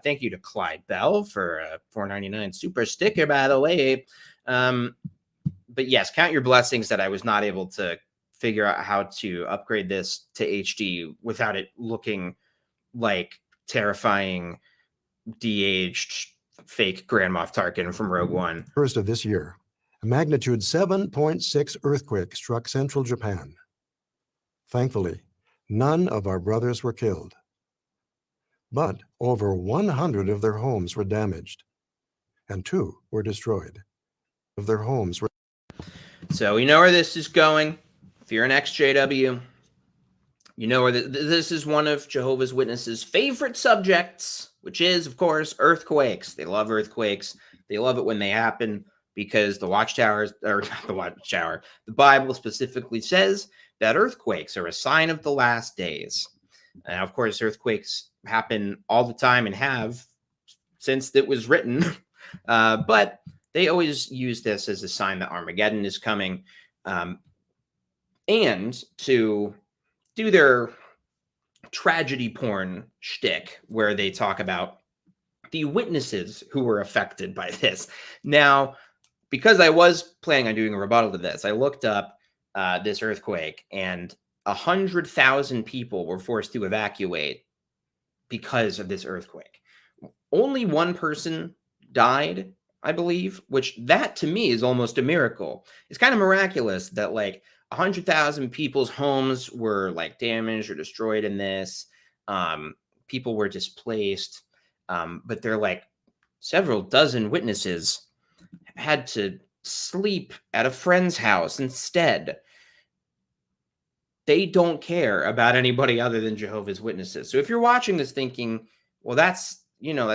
Thank you to Clyde Bell for a $4.99 super sticker, by the way. But yes, count your blessings that I was not able to figure out how to upgrade this to HD without it looking like terrifying de-aged fake Grand Moff Tarkin from Rogue One. First of this year, a magnitude 7.6 earthquake struck central Japan. Thankfully, none of our brothers were killed, but over 100 of their homes were damaged, and 2 were destroyed. Of their homes were. So we know where this is going. If you're an XJW, you know where this is one of Jehovah's Witnesses' favorite subjects, which is, of course, earthquakes. They love earthquakes. They love it when they happen because the Watchtowers, or not the Watchtower, the Bible specifically says that earthquakes are a sign of the last days. And of course, earthquakes happen all the time and have since it was written. But they always use this as a sign that Armageddon is coming, and to do their tragedy porn shtick where they talk about the witnesses who were affected by this. Now, because I was planning on doing a rebuttal to this, I looked up this earthquake, and 100,000 people were forced to evacuate because of this earthquake. Only one person died, I believe, which that to me is almost a miracle. It's kind of miraculous that like 100,000 people's homes were like damaged or destroyed in this. People were displaced, but they're like several dozen witnesses had to sleep at a friend's house instead. They don't care about anybody other than Jehovah's Witnesses. So if you're watching this thinking, well, that's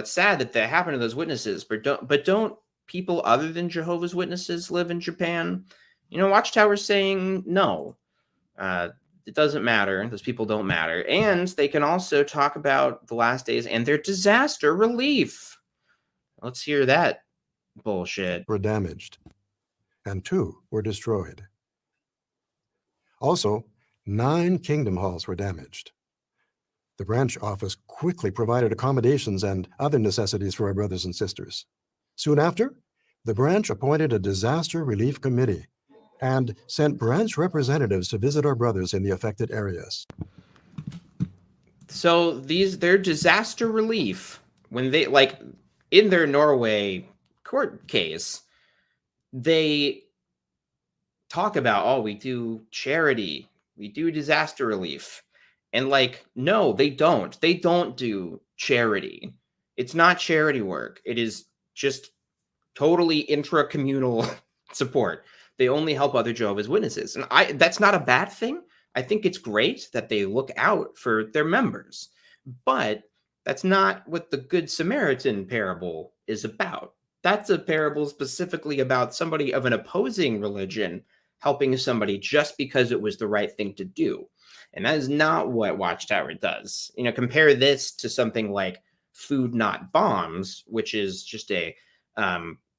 sad that that happened to those witnesses, but don't people other than Jehovah's Witnesses live in Japan? Watchtower's saying no. It doesn't matter. Those people don't matter. And they can also talk about the last days and their disaster relief. Let's hear that bullshit. Were damaged, and 2 were destroyed. Also, 9 kingdom halls were damaged. The branch office quickly provided accommodations and other necessities for our brothers and sisters. Soon after, the branch appointed a disaster relief committee and sent branch representatives to visit our brothers in the affected areas. So their disaster relief, when they, like, in their Norway court case, they talk about, oh, we do charity, we do disaster relief. And like, no, they don't. They don't do charity. It's not charity work. It is just totally intra-communal support. They only help other Jehovah's Witnesses. And that's not a bad thing. I think it's great that they look out for their members. But that's not what the Good Samaritan parable is about. That's a parable specifically about somebody of an opposing religion helping somebody just because it was the right thing to do. And that is not what Watchtower does. Compare this to something like Food Not Bombs, which is just a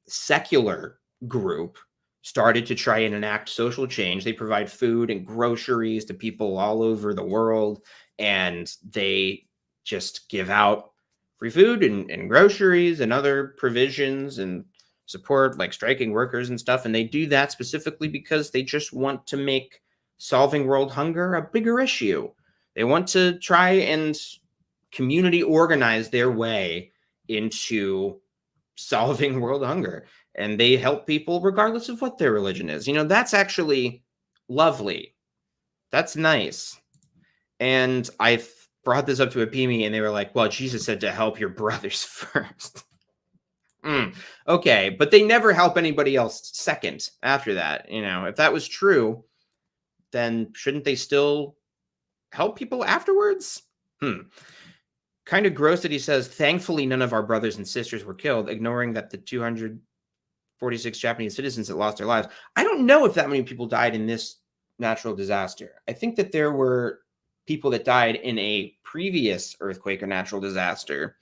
secular group started to try and enact social change. They provide food and groceries to people all over the world, and they just give out free food and groceries and other provisions and support like striking workers and stuff. And they do that specifically because they just want to make solving world hunger a bigger issue. They want to try and community organize their way into solving world hunger. And they help people regardless of what their religion is. That's actually lovely. That's nice. And I brought this up to a PME and they were like, well, Jesus said to help your brothers first. Okay, but they never help anybody else second after that. If that was true, then shouldn't they still help people afterwards? Kind of gross that he says, thankfully, none of our brothers and sisters were killed, ignoring that the 246 Japanese citizens that lost their lives. I don't know if that many people died in this natural disaster. I think that there were people that died in a previous earthquake or natural disaster,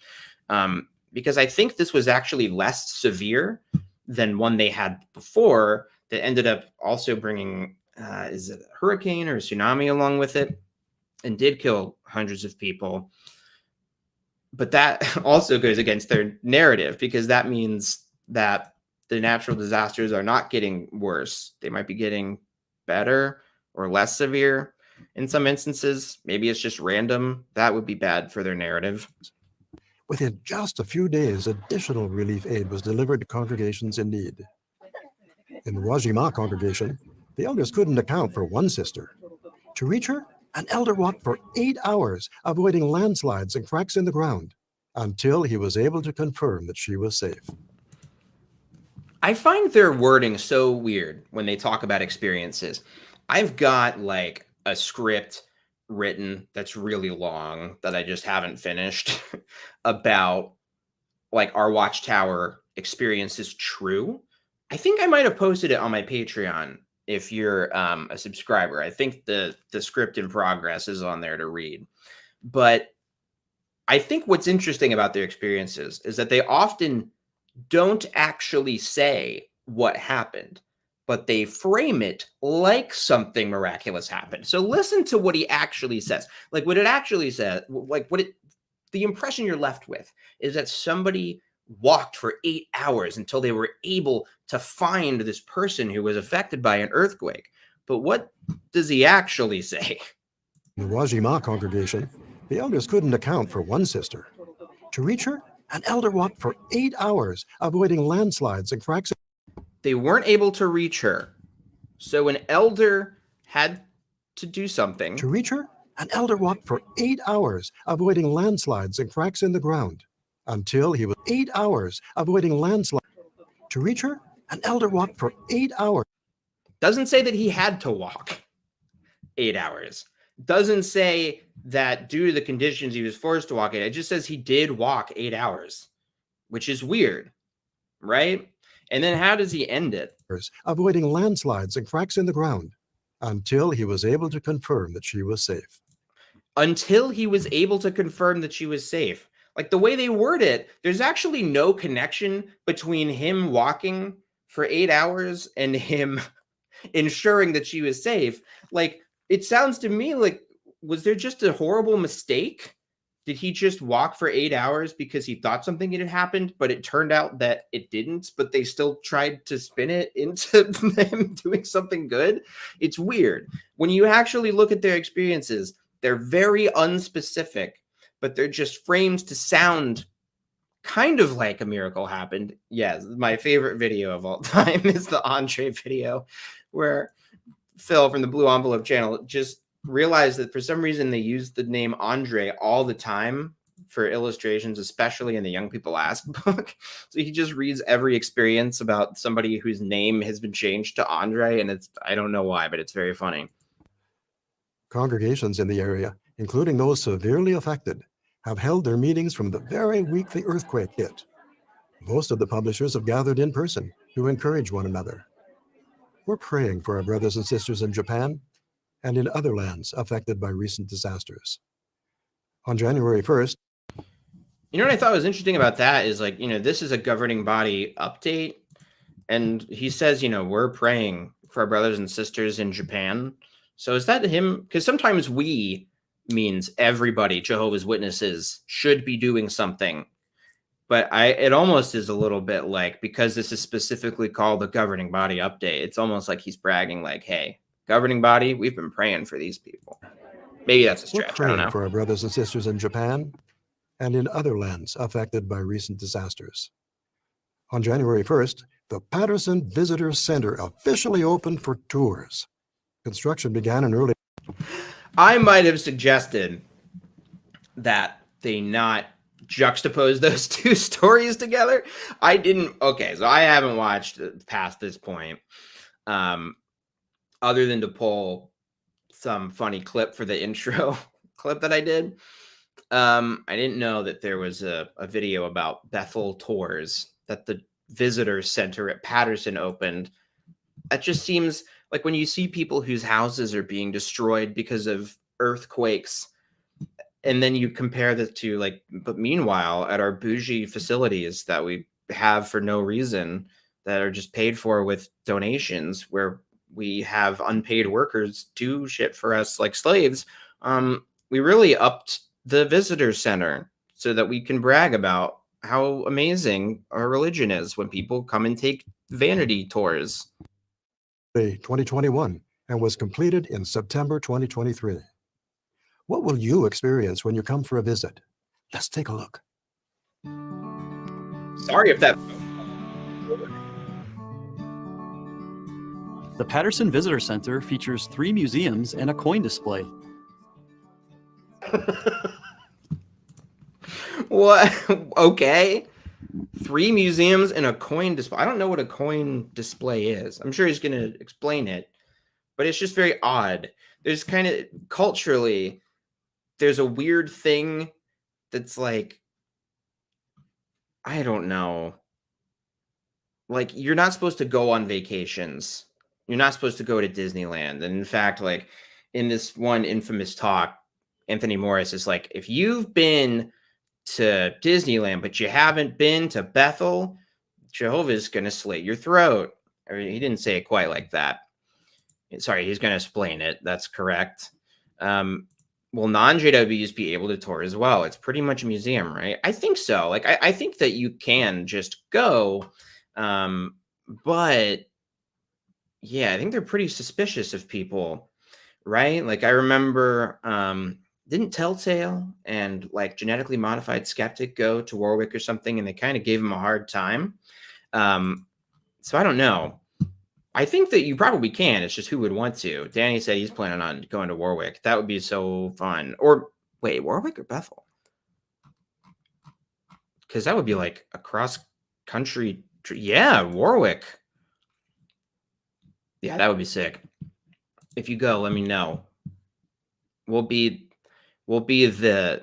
because I think this was actually less severe than one they had before that ended up also bringing, is it a hurricane or a tsunami along with it, and did kill hundreds of people. But that also goes against their narrative, because that means that the natural disasters are not getting worse. They might be getting better or less severe in some instances. Maybe it's just random. That would be bad for their narrative. Within just a few days, additional relief aid was delivered to congregations in need. In the Wajima congregation, the elders couldn't account for one sister. To reach her, an elder walked for 8 hours, avoiding landslides and cracks in the ground, until he was able to confirm that she was safe. I find their wording so weird when they talk about experiences. I've got like a script written that's really long that I just haven't finished about like our Watchtower experience is true. I think I might have posted it on my Patreon if you're a subscriber. I think the script in progress is on there to read. But I think what's interesting about their experiences is that they often don't actually say what happened, but they frame it like something miraculous happened. So listen to what he actually says. Like what it actually says, the impression you're left with is that somebody walked for 8 hours until they were able to find this person who was affected by an earthquake. But what does he actually say? In the Wajima congregation, the elders couldn't account for one sister. To reach her, an elder walked for 8 hours, avoiding landslides and cracks. They weren't able to reach her. So an elder had to do something. To reach her, an elder walked for 8 hours, avoiding landslides and cracks in the ground, until he was 8 hours, avoiding landslides. To reach her, an elder walked for 8 hours. Doesn't say that he had to walk 8 hours. Doesn't say that due to the conditions he was forced to walk it. It just says he did walk 8 hours, which is weird, right? And then how does he end it? Avoiding landslides and cracks in the ground, until he was able to confirm that she was safe. Until he was able to confirm that she was safe. Like the way they word it, there's actually no connection between him walking for 8 hours and him ensuring that she was safe. Like, it sounds to me like, was there just a horrible mistake? Did he just walk for 8 hours because he thought something had happened, but it turned out that it didn't, but they still tried to spin it into them doing something good? It's weird. When you actually look at their experiences, they're very unspecific, but they're just framed to sound kind of like a miracle happened. Yes, my favorite video of all time is the Andre video where Phil from the Blue Envelope channel just realized that for some reason they used the name Andre all the time for illustrations, especially in the Young People Ask book. So he just reads every experience about somebody whose name has been changed to Andre, and I don't know why, but it's very funny. Congregations in the area, including those severely affected, have held their meetings from the very week the earthquake hit. Most of the publishers have gathered in person to encourage one another. We're praying for our brothers and sisters in Japan and in other lands affected by recent disasters. On January 1st, you know what I thought was interesting about that is, like, this is a governing body update. And he says, we're praying for our brothers and sisters in Japan. So is that him? Because sometimes we means everybody, Jehovah's Witnesses, should be doing something. But it almost is a little bit like, because this is specifically called the governing body update, it's almost like he's bragging like, hey, governing body, we've been praying for these people. Maybe that's a stretch. We're praying I don't know. for our brothers and sisters in Japan and in other lands affected by recent disasters. On January 1st, the Patterson Visitor Center officially opened for tours. Construction began in early. I might have suggested that they not juxtapose those two stories together. I didn't. Okay, so I haven't watched past this point, other than to pull some funny clip for the intro clip that I did. I didn't know that there was a video about Bethel tours that the visitor center at Patterson opened. That just seems like, when you see people whose houses are being destroyed because of earthquakes, and then you compare that to, like, but meanwhile, at our bougie facilities that we have for no reason, that are just paid for with donations, where we have unpaid workers do shit for us like slaves, we really upped the visitor center so that we can brag about how amazing our religion is when people come and take vanity tours. 2021 and was completed in September 2023. What will you experience when you come for a visit? Let's take a look. Sorry if that... The Patterson Visitor Center features 3 museums and a coin display. What? Okay. 3 museums and a coin display. I don't know what a coin display is. I'm sure he's going to explain it, but it's just very odd. There's kind of, culturally, there's a weird thing that's like, I don't know. Like, you're not supposed to go on vacations. You're not supposed to go to Disneyland. And in fact, like, in this one infamous talk, Anthony Morris is like, if you've been to Disneyland, but you haven't been to Bethel, Jehovah's going to slit your throat. I mean, he didn't say it quite like that. Sorry, he's going to explain it. That's correct. Will non-JWs be able to tour as well? It's pretty much a museum, right? I think so. Like, I think that you can just go. But yeah, I think they're pretty suspicious of people, right? Like, I remember, didn't Telltale and like Genetically Modified Skeptic go to Warwick or something, and they kind of gave him a hard time. So I don't know. I think that you probably can. It's just who would want to. Danny said he's planning on going to Warwick. That would be so fun. Or wait, Warwick or Bethel? Because that would be like a cross country. Yeah, Warwick. Yeah, that would be sick. If you go, let me know. We'll be the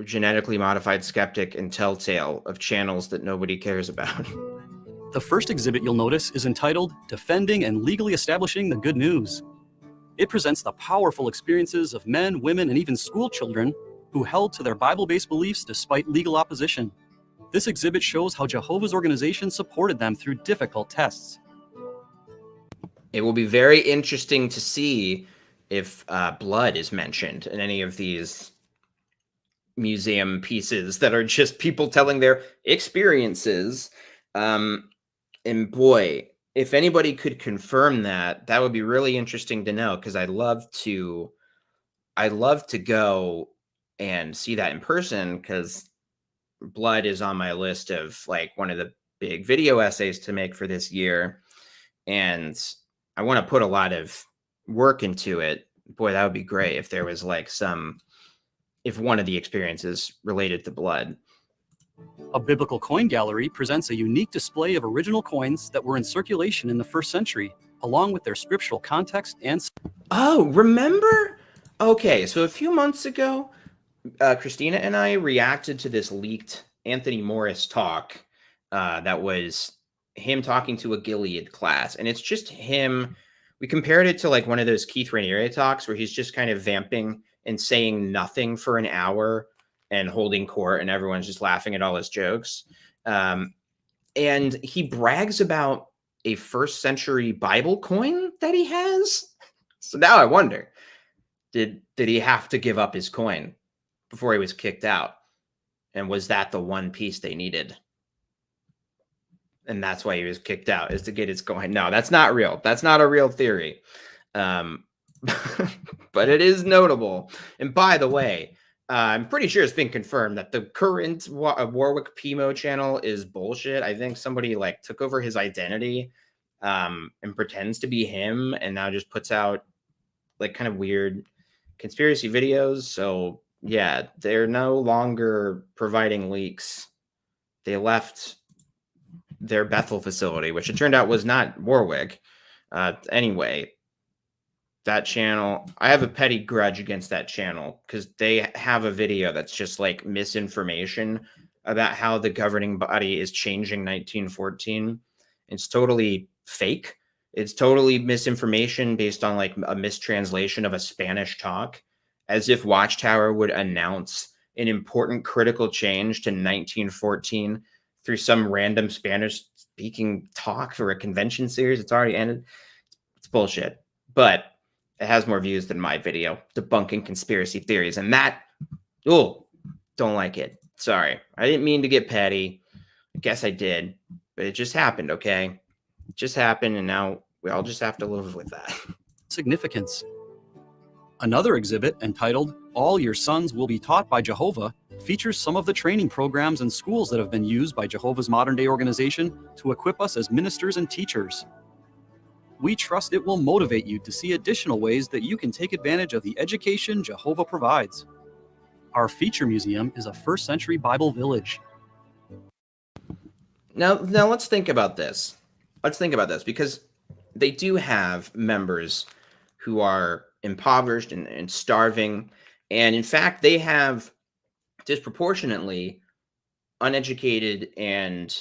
Genetically Modified Skeptic and Telltale of channels that nobody cares about. The first exhibit you'll notice is entitled Defending and Legally Establishing the Good News. It presents the powerful experiences of men, women, and even school children who held to their Bible-based beliefs despite legal opposition. This exhibit shows how Jehovah's organization supported them through difficult tests. It will be very interesting to see if blood is mentioned in any of these museum pieces that are just people telling their experiences. And boy, if anybody could confirm that, that would be really interesting to know, because I'd love to go and see that in person, because blood is on my list of like one of the big video essays to make for this year. And I want to put a lot of work into it. Boy, that would be great if there was like if one of the experiences related to blood. A biblical coin gallery presents a unique display of original coins that were in circulation in the 1st century, along with their scriptural context and... Oh, remember? Okay, so a few months ago, Christina and I reacted to this leaked Anthony Morris talk that was him talking to a Gilead class. And it's just him. We compared it to like one of those Keith Raniere talks where he's just kind of vamping and saying nothing for an hour and holding court, and everyone's just laughing at all his jokes. And he brags about a 1st century Bible coin that he has. So now I wonder, did he have to give up his coin before he was kicked out? And was that the one piece they needed? And that's why he was kicked out, is to get his coin. No, that's not real. That's not a real theory. But it is notable. And by the way, I'm pretty sure it's been confirmed that the current Warwick Pimo channel is bullshit. I think somebody like took over his identity and pretends to be him, and now just puts out like kind of weird conspiracy videos. So yeah, they're no longer providing leaks. They left their Bethel facility, which it turned out was not Warwick. Anyway, that channel, I have a petty grudge against that channel because they have a video that's just like misinformation about how the governing body is changing 1914. It's totally fake. It's totally misinformation based on like a mistranslation of a Spanish talk, as if Watchtower would announce an important critical change to 1914 through some random Spanish speaking talk for a convention series. It's already ended. It's bullshit. But it has more views than my video debunking conspiracy theories. And that, don't like it. Sorry. I didn't mean to get petty. I guess I did. But it just happened, okay? It just happened, and now we all just have to live with that. significance. Another exhibit, entitled All Your Sons Will Be Taught by Jehovah, features some of the training programs and schools that have been used by Jehovah's modern-day organization to equip us as ministers and teachers. We trust it will motivate you to see additional ways that you can take advantage of the education Jehovah provides. Our feature museum is a 1st century Bible village. Now let's think about this. Because they do have members who are impoverished and starving. And in fact, they have disproportionately uneducated and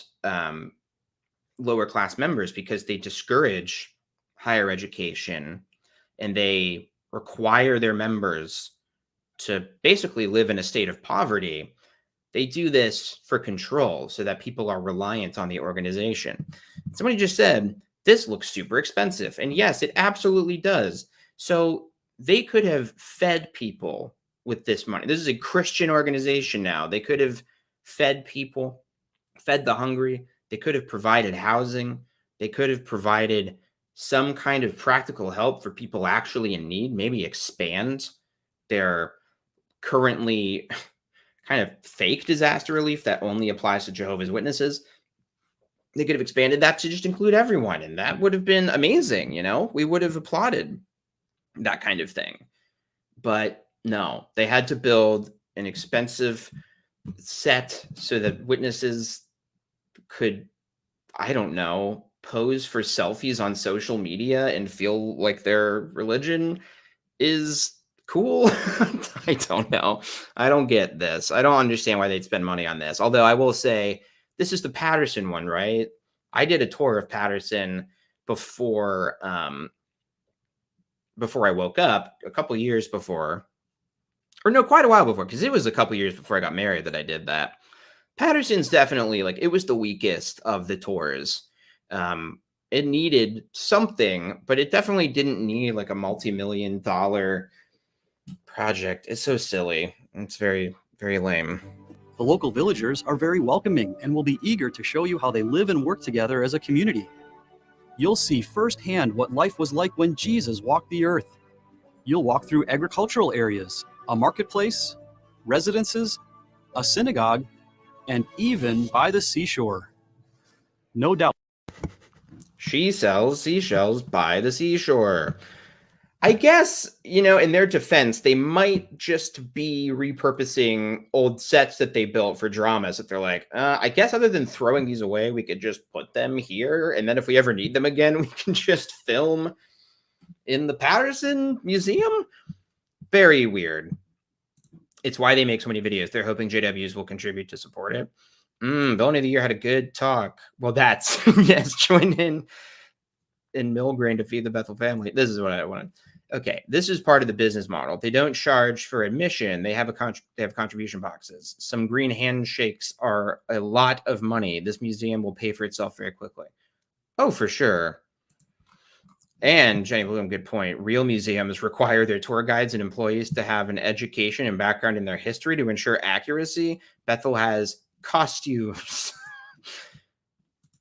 lower class members, because they discourage higher education and they require their members to basically live in a state of poverty. They do this for control so that people are reliant on the organization. Somebody just said, this looks super expensive. And yes, it absolutely does. So they could have fed people with this money. This is a Christian organization now. They could have fed people, fed the hungry. They could have provided housing. They could have provided some kind of practical help for people actually in need, maybe expand their currently kind of fake disaster relief that only applies to Jehovah's Witnesses. They could have expanded that to just include everyone, and that would have been amazing. We would have applauded that kind of thing. But no, they had to build an expensive set so that witnesses could, I don't know, pose for selfies on social media and feel like their religion is cool. I don't know. I don't get this. I don't understand why they'd spend money on this. Although I will say, this is the Patterson one, right? I did a tour of Patterson before I woke up, a couple years before, or no, quite a while before, because it was a couple years before I got married that I did that. Patterson's definitely it was the weakest of the tours. It needed something, but it definitely didn't need a multi-million-dollar project. It's so silly. It's very, very lame. The local villagers are very welcoming and will be eager to show you how they live and work together as a community. You'll see firsthand what life was like when Jesus walked the earth. You'll walk through agricultural areas, a marketplace, residences, a synagogue, and even by the seashore. No doubt. She sells seashells by the seashore. I guess, in their defense, they might just be repurposing old sets that they built for dramas that they're like, I guess other than throwing these away, we could just put them here. And then if we ever need them again, we can just film in the Patterson Museum. Very weird. It's why they make so many videos. They're hoping JWs will contribute to support it. Villainy of the Year had a good talk. Well, that's, yes, join in Milgrain to feed the Bethel family. This is what I wanted. Okay, this is part of the business model. They don't charge for admission. They have contribution boxes. Some green handshakes are a lot of money. This museum will pay for itself very quickly. Oh, for sure. And Jenny Bloom, good point. Real museums require their tour guides and employees to have an education and background in their history to ensure accuracy. Bethel has costumes.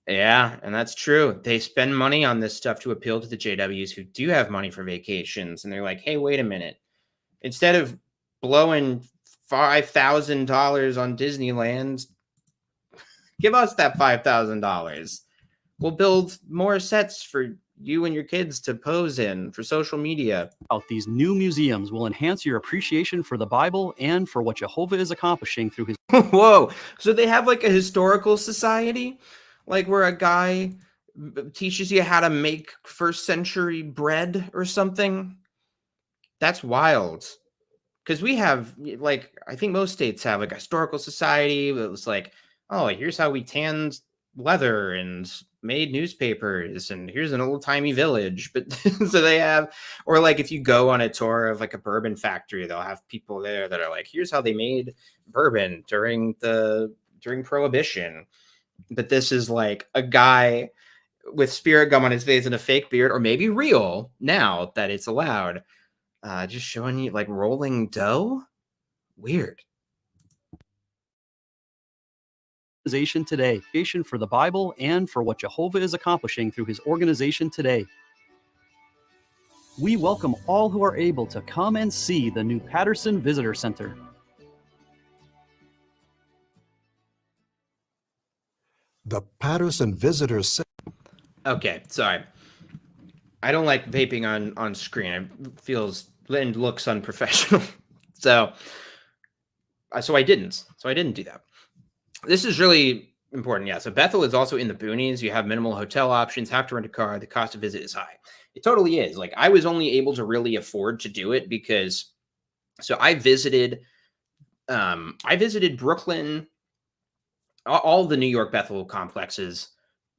Yeah, and that's true. They spend money on this stuff to appeal to the JWs who do have money for vacations. And they're like, hey, wait a minute. Instead of blowing $5,000 on Disneyland, give us that $5,000. We'll build more sets for you and your kids to pose in for social media. These new museums will enhance your appreciation for the Bible and for what Jehovah is accomplishing through his... Whoa. So they have a historical society? Where a guy teaches you how to make first century bread or something? That's wild. Because we have, I think most states have a historical society that was oh, here's how we tanned leather and made newspapers, and here's an old timey village. But so they have, or if you go on a tour of a bourbon factory, they'll have people there that are here's how they made bourbon during Prohibition. But this is a guy with spirit gum on his face and a fake beard, or maybe real now that it's allowed, just showing you rolling dough. Weird. Organization today, for the Bible and for what Jehovah is accomplishing through his organization today. We welcome all who are able to come and see the new Patterson Visitor Center. The Patterson Visitor Center. Okay, sorry. I don't like vaping on screen. It feels and looks unprofessional. So I didn't do that. This is really important. Yeah. So Bethel is also in the boonies. You have minimal hotel options, have to rent a car. The cost of visit is high. It totally is. I was only able to really afford to do it because, so I visited Brooklyn, all the New York Bethel complexes,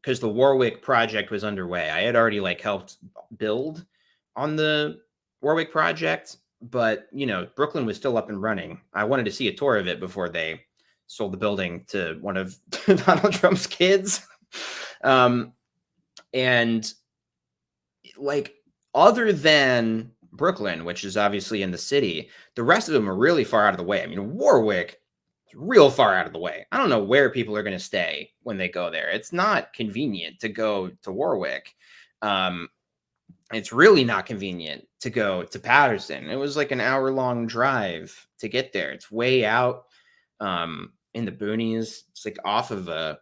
because the Warwick project was underway. I had already helped build on the Warwick project, but Brooklyn was still up and running. I wanted to see a tour of it before they sold the building to one of Donald Trump's kids. And like, other than Brooklyn, which is obviously in the city, the rest of them are really far out of the way. I mean, Warwick is real far out of the way. I don't know where people are going to stay when they go there. It's not convenient to go to Warwick. It's really not convenient to go to Patterson. It was like an hour-long drive to get there. It's way out in the boonies. It's like off of a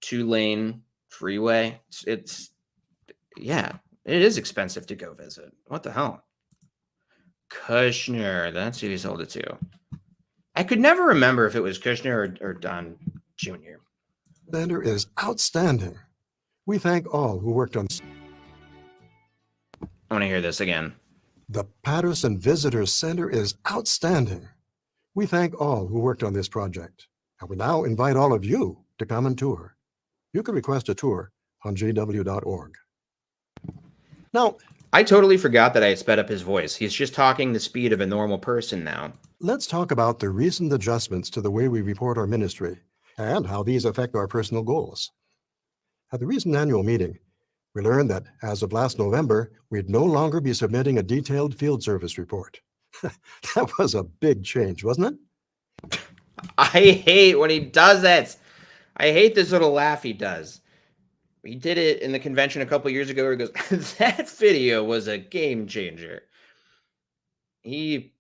2-lane freeway. Yeah, it is expensive to go visit. What the hell? Kushner, that's who he sold it to. I could never remember if it was Kushner or Don Jr. Center is outstanding. We thank all who worked on I want to hear this again. the Patterson Visitor Center is outstanding. We thank all who worked on this project, and we now invite all of you to come and tour. You can request a tour on jw.org. Now, I totally forgot that I had sped up his voice. He's just talking the speed of a normal person now. let's talk about the recent adjustments to the way we report our ministry and how these affect our personal goals. At the recent annual meeting, we learned that as of last November, we'd no longer be submitting a detailed field service report. That was a big change, wasn't it? I hate when he does it. I hate this little laugh he does. He did it in the convention a couple years ago where he goes, that video was a game changer. He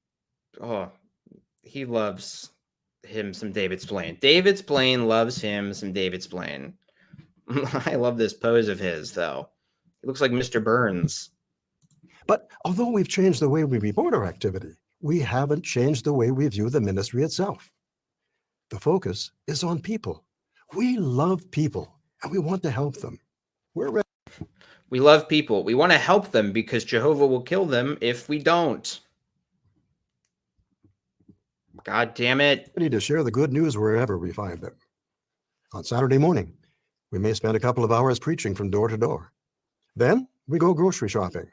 loves him some David Splane. David Splane loves him some David Splane. I love this pose of his, though. He looks like Mr. Burns. But although we've changed the way we report our activity, we haven't changed the way we view the ministry itself. The focus is on people. We love people, and we want to help them. We love people. We want to help them because Jehovah will kill them if we don't. God damn it. Ready to share the good news wherever we find them. On Saturday morning, we may spend a couple of hours preaching from door to door. Then we go grocery shopping.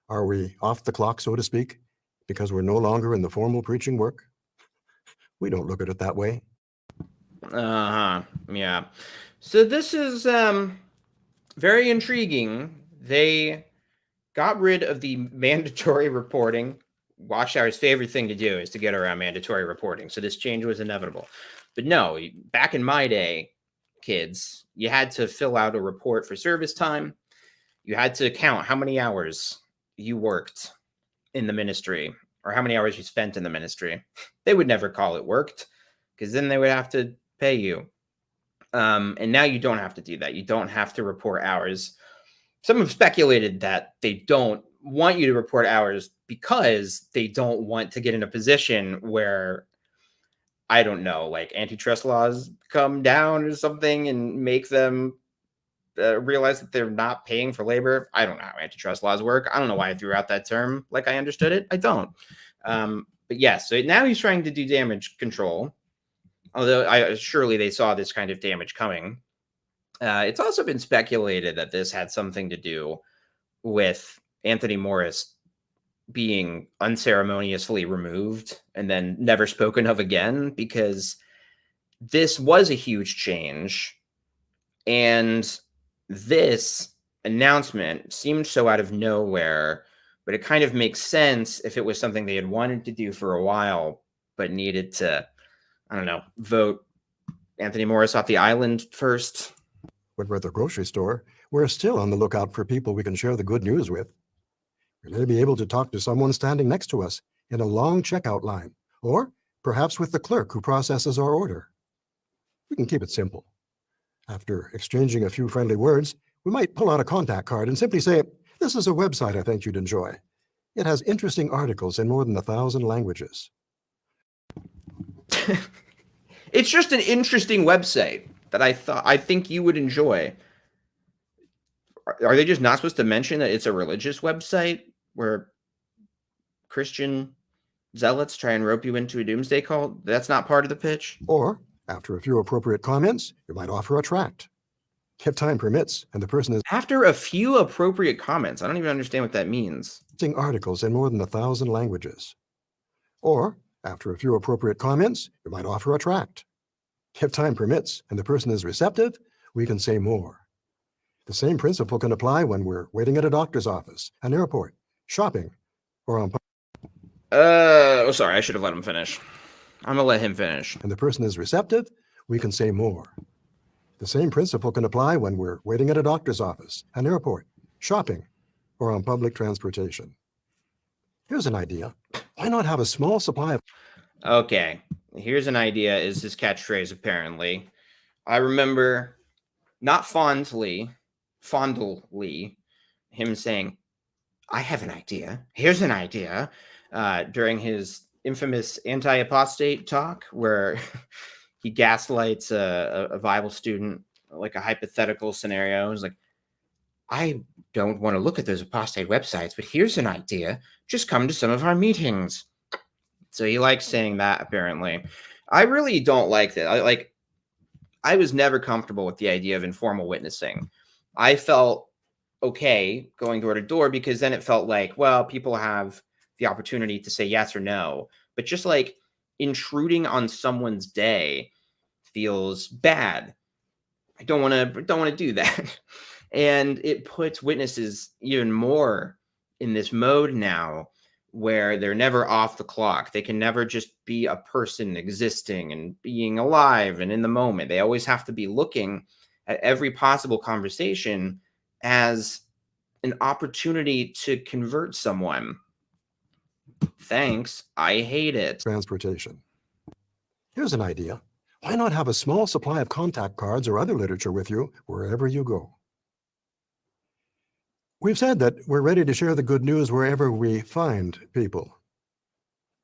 Are we off the clock, so to speak, because we're no longer in the formal preaching work? We don't look at it that way. Yeah. So this is very intriguing. They got rid of the mandatory reporting. Watchtower's favorite thing to do is to get around mandatory reporting. So this change was inevitable. But no, back in my day, kids, you had to fill out a report for service time. You had to count how many hours you worked in the ministry or how many hours you spent in the ministry. They would never call it worked because then they would have to pay you. And now you don't have to do that. You don't have to report hours. Some have speculated that they don't want you to report hours because they don't want to get in a position where, I don't know, like antitrust laws come down or something and make them realize that they're not paying for labor. I don't know how antitrust laws work. I don't know why I threw out that term like I understood it. I don't. But yes, so now he's trying to do damage control. Although surely they saw this kind of damage coming. It's also been speculated that this had something to do with Anthony Morris being unceremoniously removed and then never spoken of again, because this was a huge change. And this announcement seemed so out of nowhere, but it kind of makes sense if it was something they had wanted to do for a while, but needed to, I don't know, vote Anthony Morris off the island first. When we're at the grocery store, we're still on the lookout for people we can share the good news with. We may be able to talk to someone standing next to us in a long checkout line, or perhaps with the clerk who processes our order. We can keep it simple. After exchanging a few friendly words, we might pull out a contact card and simply say, "This is a website I think you'd enjoy. It has interesting articles in more than 1,000 languages." It's just an interesting website that I think you would enjoy. Are they just not supposed to mention that it's a religious website where Christian zealots try and rope you into a doomsday cult? That's not part of the pitch? Or, after a few appropriate comments, you might offer a tract. If time permits, and the person is After a few appropriate comments. I don't even understand what that means. posting articles in more than 1,000 languages. Or, after a few appropriate comments, you might offer a tract. If time permits and the person is receptive, we can say more. The same principle can apply when we're waiting at a doctor's office, an airport, shopping, or on Sorry, I should have let him finish. I'm gonna let him finish. and the person is receptive, we can say more. The same principle can apply when we're waiting at a doctor's office, an airport, shopping, or on public transportation. Here's an idea. Why not have a small supply of Okay, here's an idea is his catchphrase, apparently. I remember not fondly, him saying, I have an idea. Here's an idea. During his infamous anti-apostate talk, where he gaslights a Bible student, like a hypothetical scenario. He's like, I don't want to look at those apostate websites, but here's an idea. Just come to some of our meetings. So he likes saying that, apparently. I really don't like that. I was never comfortable with the idea of informal witnessing. I felt okay going door to door because then it felt like, well, people have the opportunity to say yes or no. But just like intruding on someone's day feels bad. I don't want to do that. And it puts witnesses even more in this mode now where they're never off the clock. They can never just be a person existing and being alive and in the moment. They always have to be looking at every possible conversation as an opportunity to convert someone. Thanks. I hate it. transportation. Here's an idea. Why not have a small supply of contact cards or other literature with you wherever you go? We've said that we're ready to share the good news wherever we find people.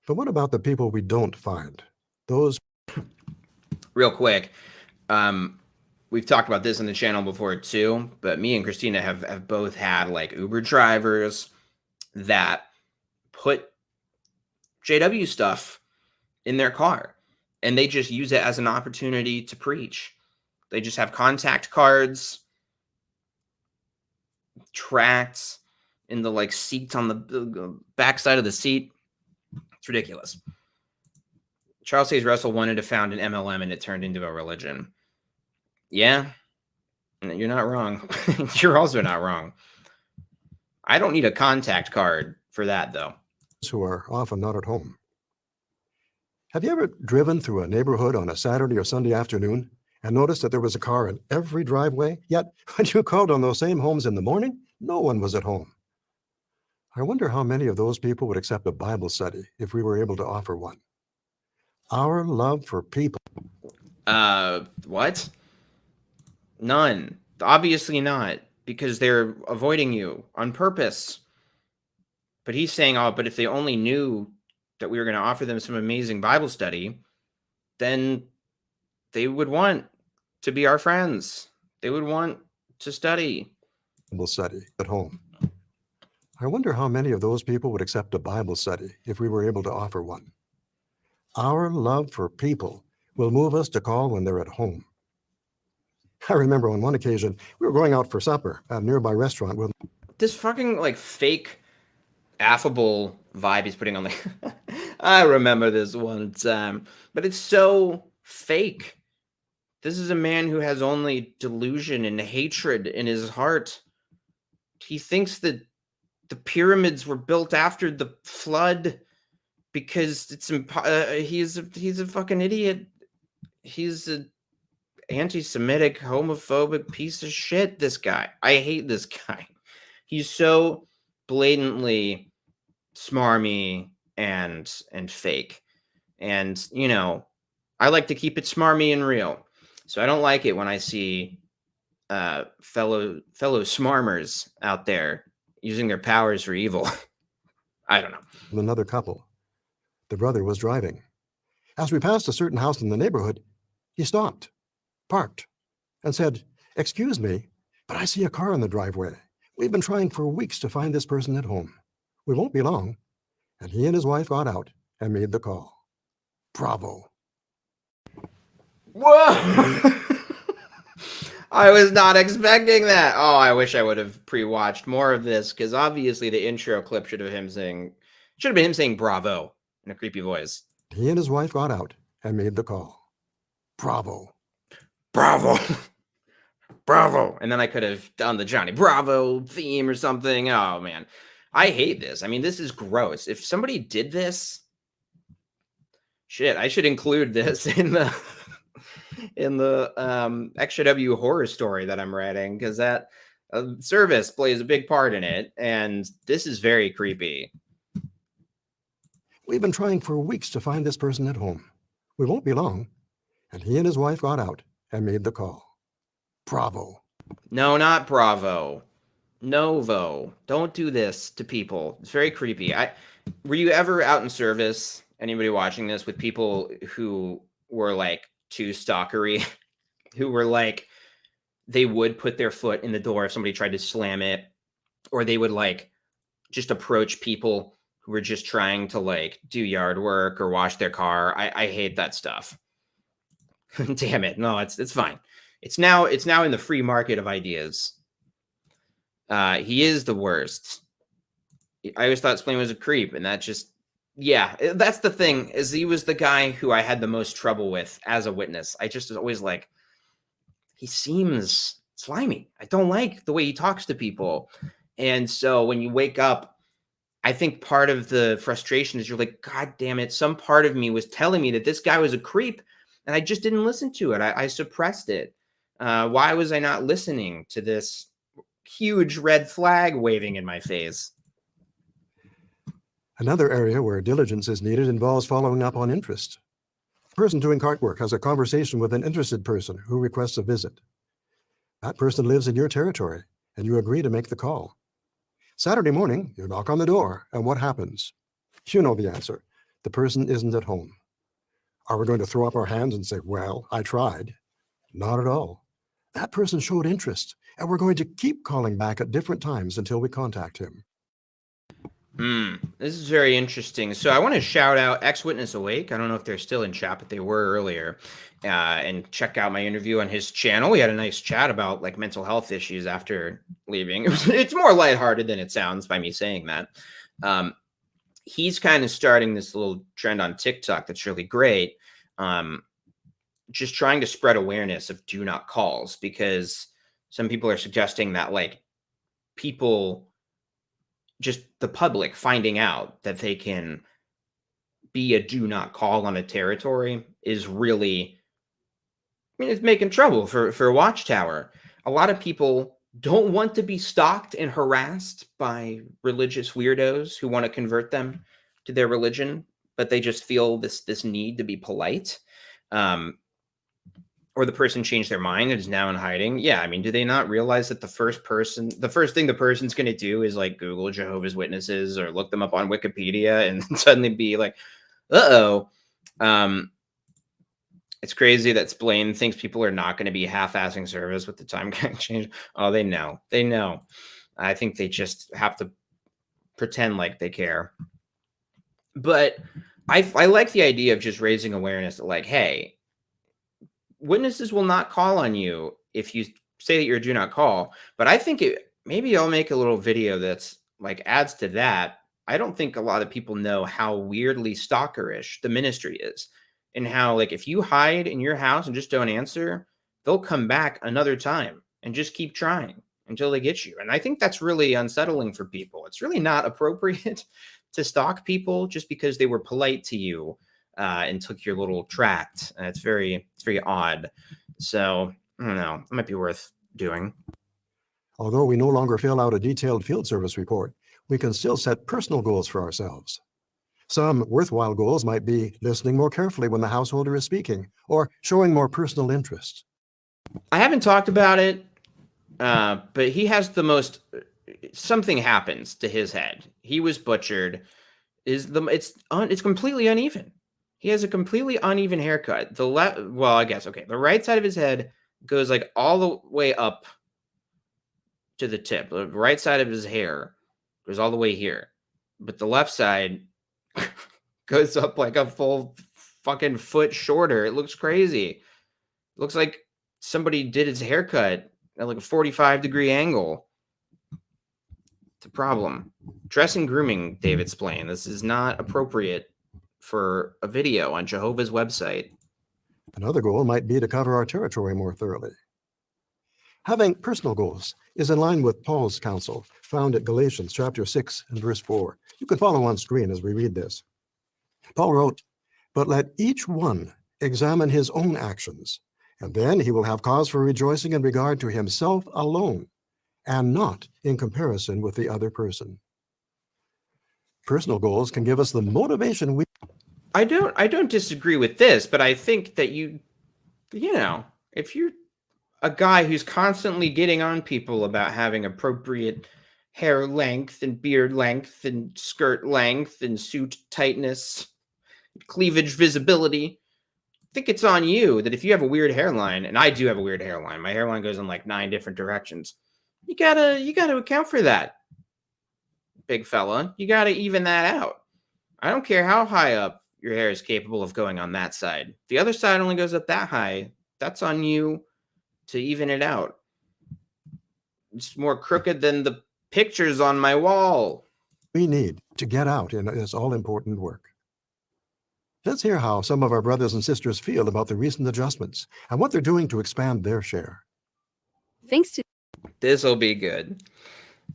But what about the people we don't find? Those Real quick, we've talked about this on the channel before too, but me and Christina have both had like Uber drivers that put JW stuff in their car and they just use it as an opportunity to preach. They just have contact cards, tracts in the like seats on the back side of the seat. It's ridiculous. Charles Hayes Russell wanted to found an MLM and it turned into a religion. Yeah, you're not wrong. You're also not wrong. I don't need a contact card for that, though. who are often not at home. Have you ever driven through a neighborhood on a Saturday or Sunday afternoon and noticed that there was a car in every driveway? Yet, when you called on those same homes in the morning, no one was at home. I wonder how many of those people would accept a Bible study if we were able to offer one. Our love for people. What? None. Obviously not, because they're avoiding you on purpose. But he's saying, oh, but if they only knew that we were going to offer them some amazing Bible study, then they would want to be our friends. They would want to study. Bible study at home. I wonder how many of those people would accept a Bible study if we were able to offer one. Our love for people will move us to call when they're at home. I remember on one occasion, we were going out for supper at a nearby restaurant with This fucking like fake affable vibe he's putting on the I remember this one time, but it's so fake. This is a man who has only delusion and hatred in his heart. He thinks that the pyramids were built after the flood because it's he's a fucking idiot. He's a anti-Semitic, homophobic piece of shit. This guy, I hate this guy. He's so blatantly smarmy and fake. And you know, I like to keep it smarmy and real. So I don't like it when I see fellow smarmers out there using their powers for evil. I don't know. another couple. The brother was driving. As we passed a certain house in the neighborhood, he stopped, parked, and said, "Excuse me, but I see a car in the driveway. We've been trying for weeks to find this person at home. We won't be long." And he and his wife got out and made the call. Bravo. Whoa! I was not expecting that. Oh, I wish I would have pre-watched more of this, because obviously the intro clip should have been him saying bravo in a creepy voice. He and his wife got out and made the call. Bravo. Bravo. Bravo. And then I could have done the Johnny Bravo theme or something. Oh, man. I hate this. I mean, this is gross. If somebody did this, shit, I should include this in the Extra W horror story that I'm writing, because that service plays a big part in it, and this is very creepy. We've been trying for weeks to find this person at home. We won't be long. And he and his wife got out and made the call. Bravo. No, not Bravo. Novo. Don't do this to people. It's very creepy. Were you ever out in service, anybody watching this, with people who were like too stalkery, who were like, they would put their foot in the door if somebody tried to slam it, or they would like just approach people who were just trying to like do yard work or wash their car? I hate that stuff. Damn it. No, it's fine. It's now in the free market of ideas. He is the worst. I always thought Splane was a creep, and that just, yeah, that's the thing, is he was the guy who I had the most trouble with as a witness. I just was always like, he seems slimy. I don't like the way he talks to people. And so when you wake up, I think part of the frustration is you're like, God damn it, some part of me was telling me that this guy was a creep, and I just didn't listen to it. I suppressed it. Why was I not listening to this huge red flag waving in my face? Another area where diligence is needed involves following up on interest. A person doing cart work has a conversation with an interested person who requests a visit. That person lives in your territory, and you agree to make the call. Saturday morning, you knock on the door, and what happens? You know the answer. The person isn't at home. Are we going to throw up our hands and say, well, I tried? Not at all. That person showed interest, and we're going to keep calling back at different times until we contact him. This is very interesting. So I want to shout out Ex-Witness Awake. I don't know if they're still in chat, but they were earlier. And check out my interview on his channel. We had a nice chat about like mental health issues after leaving. It's more lighthearted than it sounds by me saying that. He's kind of starting this little trend on TikTok that's really great. Just trying to spread awareness of do not calls, because some people are suggesting that like people, just the public, finding out that they can be a do not call on a territory is really, I mean, it's making trouble for Watchtower. A lot of people don't want to be stalked and harassed by religious weirdos who want to convert them to their religion, but they just feel this need to be polite. Or the person changed their mind and is now in hiding. Yeah, I mean, do they not realize that the first thing the person's going to do is like Google Jehovah's Witnesses or look them up on Wikipedia and suddenly be like, uh-oh. It's crazy that Splane thinks people are not going to be half-assing service with the time change. Oh, they know. They know. I think they just have to pretend like they care. But I like the idea of just raising awareness that like, hey, witnesses will not call on you if you say that you're a do not call. But I think maybe I'll make a little video that's like adds to that. I don't think a lot of people know how weirdly stalkerish the ministry is, and how like if you hide in your house and just don't answer, they'll come back another time and just keep trying until they get you. And I think that's really unsettling for people. It's really not appropriate to stalk people just because they were polite to you and took your little tract. It's very odd. So I don't know. It might be worth doing. Although we no longer fill out a detailed field service report, we can still set personal goals for ourselves. Some worthwhile goals might be listening more carefully when the householder is speaking, or showing more personal interest. I haven't talked about it, but he has the most. Something happens to his head. He was butchered. It's completely uneven. He has a completely uneven haircut. The right side of his head goes like all the way up to the tip. The right side of his hair goes all the way here, but the left side goes up like a full fucking foot shorter. It looks crazy. It looks like somebody did his haircut at like a 45-degree angle. It's a problem. Dress and grooming, David Splane. This is not appropriate for a video on Jehovah's website. Another goal might be to cover our territory more thoroughly. Having personal goals is in line with Paul's counsel found at Galatians chapter 6 and verse 4. You can follow on screen as we read this. Paul wrote, "But let each one examine his own actions, and then he will have cause for rejoicing in regard to himself alone, and not in comparison with the other person." Personal goals can give us the motivation we I don't disagree with this, but I think that you know, if you're a guy who's constantly getting on people about having appropriate hair length and beard length and skirt length and suit tightness, cleavage visibility, I think it's on you that if you have a weird hairline, and I do have a weird hairline, my hairline goes in like 9 different directions. You gotta account for that, big fella. You gotta even that out. I don't care how high up your hair is capable of going on that side. If the other side only goes up that high, that's on you to even it out. It's more crooked than the pictures on my wall. need to get out in this all-important work. Let's hear how some of our brothers and sisters feel about the recent adjustments and what they're doing to expand their share. Thanks to This'll be good.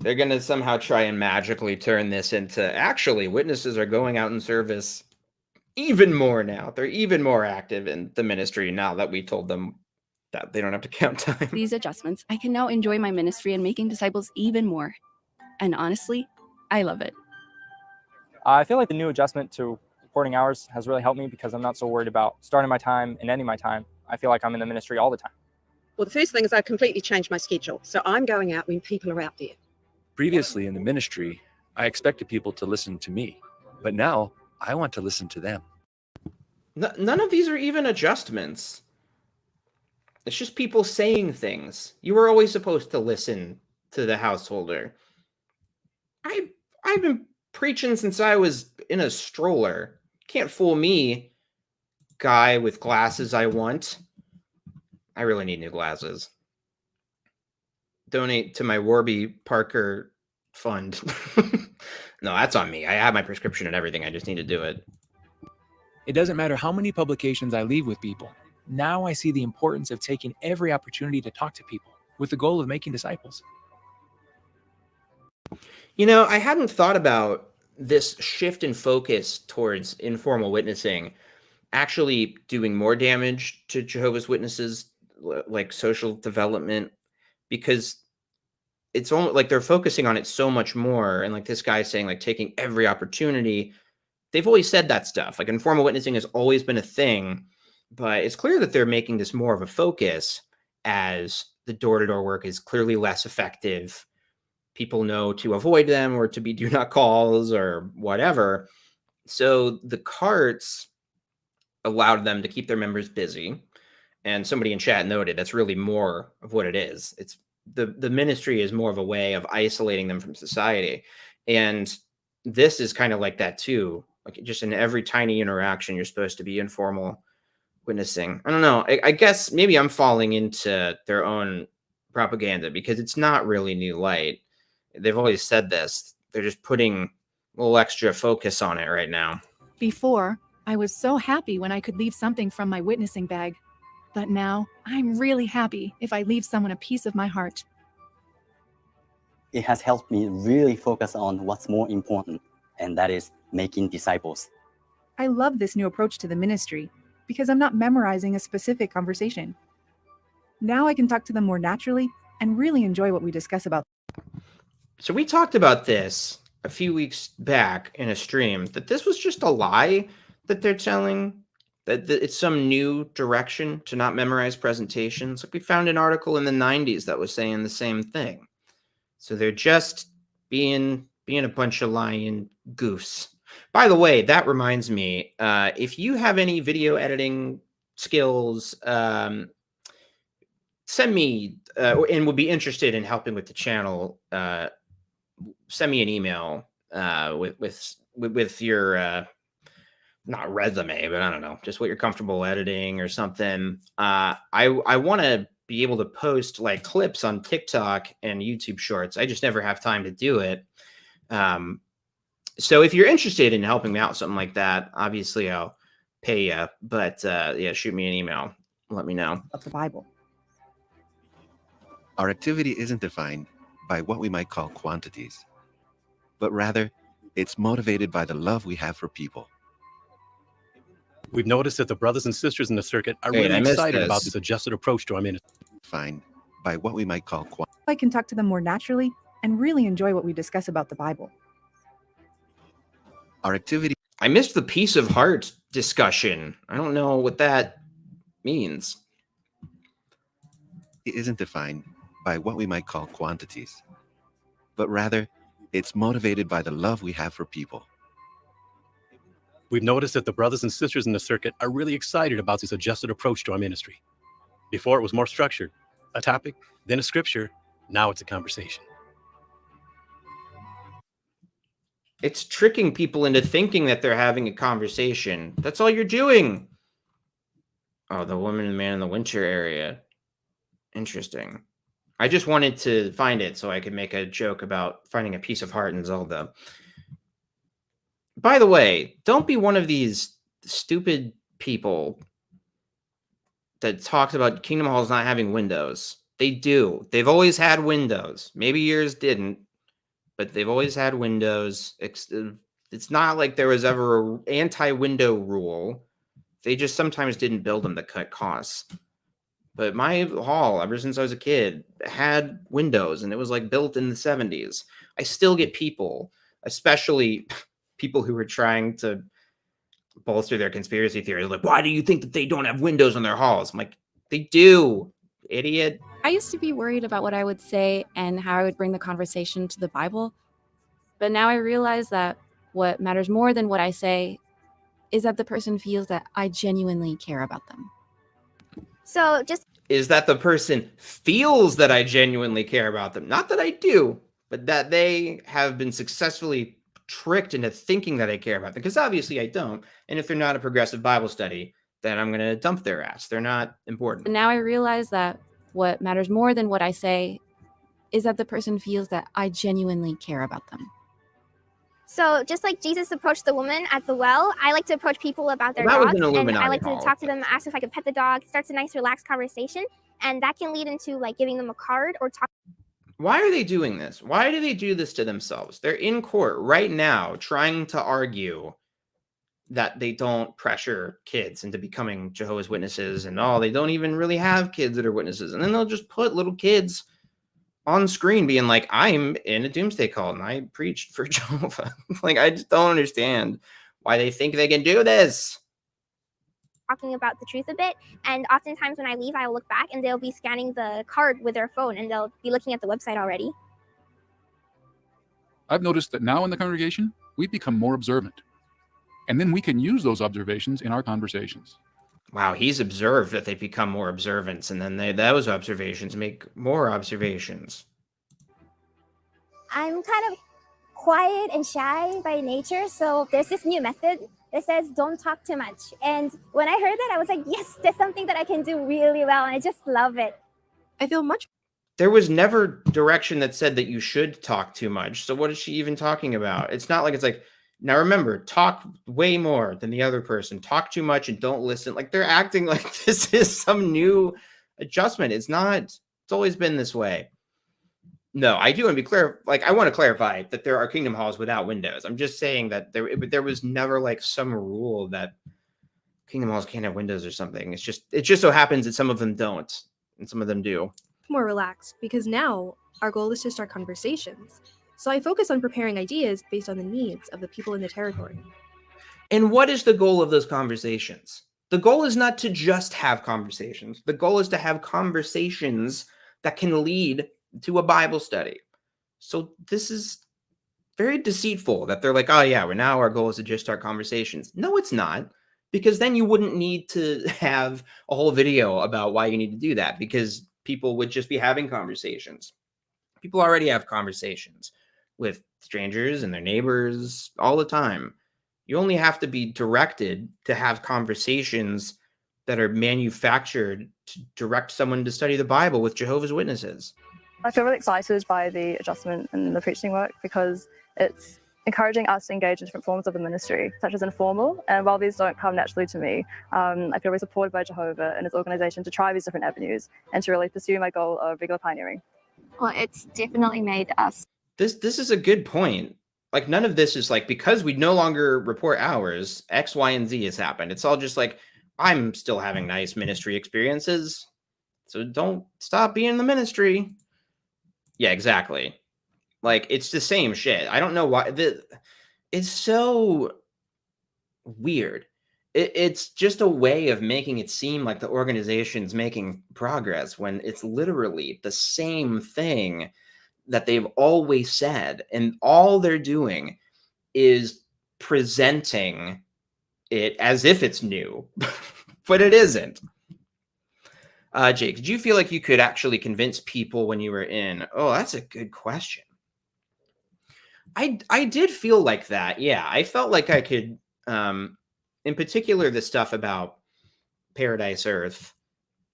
They're going to somehow try and magically turn this into actually witnesses are going out in service even more now. They're even more active in the ministry now that we told them that they don't have to count time. these adjustments, I can now enjoy my ministry and making disciples even more. And honestly, I love it. I feel like the new adjustment to reporting hours has really helped me because I'm not so worried about starting my time and ending my time. I feel like I'm in the ministry all the time. Well, the first thing is I completely changed my schedule. So I'm going out when people are out there. Previously in the ministry, I expected people to listen to me, but now I want to listen to them. None of these are even adjustments. It's just people saying things. You were always supposed to listen to the householder. I've been preaching since I was in a stroller. Can't fool me, guy with glasses I want. I really need new glasses. Donate to my Warby Parker fund. No, that's on me. I have my prescription and everything. I just need to do it. It doesn't matter how many publications I leave with people. Now I see the importance of taking every opportunity to talk to people with the goal of making disciples. You know, I hadn't thought about this shift in focus towards informal witnessing actually doing more damage to Jehovah's Witnesses, like social development, because it's almost like they're focusing on it so much more. And like this guy saying, like taking every opportunity, they've always said that stuff. Like informal witnessing has always been a thing, but it's clear that they're making this more of a focus as the door-to-door work is clearly less effective. People know to avoid them or to be do not calls or whatever. So the carts allowed them to keep their members busy. And somebody in chat noted that's really more of what it is. It's the ministry is more of a way of isolating them from society. And this is kind of like that too. Like just in every tiny interaction, you're supposed to be informal witnessing. I don't know. I guess maybe I'm falling into their own propaganda because it's not really new light. They've always said this. They're just putting a little extra focus on it right now. Before, I was so happy when I could leave something from my witnessing bag. But now, I'm really happy if I leave someone a piece of my heart. It has helped me really focus on what's more important, and that is making disciples. I love this new approach to the ministry because I'm not memorizing a specific conversation. Now I can talk to them more naturally and really enjoy what we discuss about. So we talked about this a few weeks back in a stream, that this was just a lie that they're telling, that it's some new direction to not memorize presentations. Like we found an article in the 90s that was saying the same thing. So they're just being a bunch of lying goofs. By the way, that reminds me, if you have any video editing skills, send me and would be interested in helping with the channel, send me an email with your not resume, but I don't know, just what you're comfortable editing or something. I want to be able to post like clips on TikTok and YouTube Shorts. I just never have time to do it. So if you're interested in helping me out with something like that, obviously I'll pay you, but yeah, shoot me an email. Let me know. Of the Bible. Our activity isn't defined by what we might call quantities, but rather it's motivated by the love we have for people. We've noticed that the brothers and sisters in the circuit are Wait, really I missed excited about this. this adjusted approach to our ministry. Defined by what we might call I can talk to them more naturally and really enjoy what we discuss about the Bible. our activity. I missed the piece of heart discussion. I don't know what that means. It isn't defined by what we might call quantities, but rather it's motivated by the love we have for people. We've noticed that the brothers and sisters in the circuit are really excited about this adjusted approach to our ministry. Before it was more structured, a topic, then a scripture, now it's a conversation. It's tricking people into thinking that they're having a conversation. That's all you're doing. Oh, the woman and man in the winter area. Interesting. I just wanted to find it so I could make a joke about finding a piece of heart in Zelda. By the way, don't be one of these stupid people that talks about Kingdom Halls not having windows. They do. They've always had windows. Maybe yours didn't, but they've always had windows. It's not like there was ever an anti-window rule. They just sometimes didn't build them to cut costs. But my hall, ever since I was a kid, had windows, and it was like built in the 70s. I still get people, especially people who are trying to bolster their conspiracy theories. Like, why do you think that they don't have windows on their halls? I'm like, they do, idiot. I used to be worried about what I would say and how I would bring the conversation to the Bible. But now I realize that what matters more than what I say is that the person feels that I genuinely care about them. So just Is that the person feels that I genuinely care about them. Not that I do, but that they have been successfully tricked into thinking that I care about them. Because obviously I don't. And if they're not a progressive Bible study, then I'm going to dump their ass. They're not important. But now I realize that what matters more than what I say is that the person feels that I genuinely care about them. So just like Jesus approached the woman at the well, I like to approach people about their Well, that was dogs, an and Illuminati I like to hall. talk to them, ask if I could pet the dog. It starts a nice, relaxed conversation, and that can lead into like giving them a card or talk. Why are they doing this? Why do they do this to themselves? They're in court right now trying to argue that they don't pressure kids into becoming Jehovah's Witnesses, and they don't even really have kids that are witnesses. And then they'll just put little kids on screen being like, I'm in a doomsday cult and I preached for Jehovah. Like, I just don't understand why they think they can do this. Talking about the truth a bit, and oftentimes when I leave, I'll look back and they'll be scanning the card with their phone and they'll be looking at the website already. I've noticed that now in the congregation, we've become more observant. And then we can use those observations in our conversations. Wow, he's observed that they become more observant, and then those observations make more observations. I'm kind of quiet and shy by nature, so there's this new method that says don't talk too much. And when I heard that, I was like, yes, that's something that I can do really well, and I just love it. I feel much. There was never direction that said that you should talk too much. So what is she even talking about? It's not like it's like, now remember, talk way more than the other person. Talk too much and don't listen. Like, they're acting like this is some new adjustment. It's not. It's always been this way. No, I do want to be clear. Like, I want to clarify that there are Kingdom Halls without windows. I'm just saying that there was never like some rule that Kingdom Halls can't have windows or something. It just so happens that some of them don't and some of them do. More relaxed because now our goal is to start conversations. So I focus on preparing ideas based on the needs of the people in the territory. And what is the goal of those conversations? The goal is not to just have conversations. The goal is to have conversations that can lead to a Bible study. So this is very deceitful that they're like, oh yeah, now our goal is to just start conversations. No, it's not. Because then you wouldn't need to have a whole video about why you need to do that, because people would just be having conversations. People already have conversations with strangers and their neighbors all the time. You only have to be directed to have conversations that are manufactured to direct someone to study the Bible with Jehovah's Witnesses. I feel really excited by the adjustment and the preaching work because it's encouraging us to engage in different forms of the ministry, such as informal. And while these don't come naturally to me, I feel very supported by Jehovah and its organization to try these different avenues and to really pursue my goal of regular pioneering. Well, it's definitely made us. This is a good point. Like, none of this is like, because we no longer report hours, X, Y, and Z has happened. It's all just like, I'm still having nice ministry experiences, so don't stop being in the ministry. Yeah, exactly. Like, it's the same shit. I don't know why. It's so weird. It's just a way of making it seem like the organization's making progress when it's literally the same thing that they've always said. And all they're doing is presenting it as if it's new, but it isn't. Jake, did you feel like you could actually convince people when you were in? Oh, that's a good question. I did feel like that. Yeah, I felt like I could, in particular, the stuff about Paradise Earth,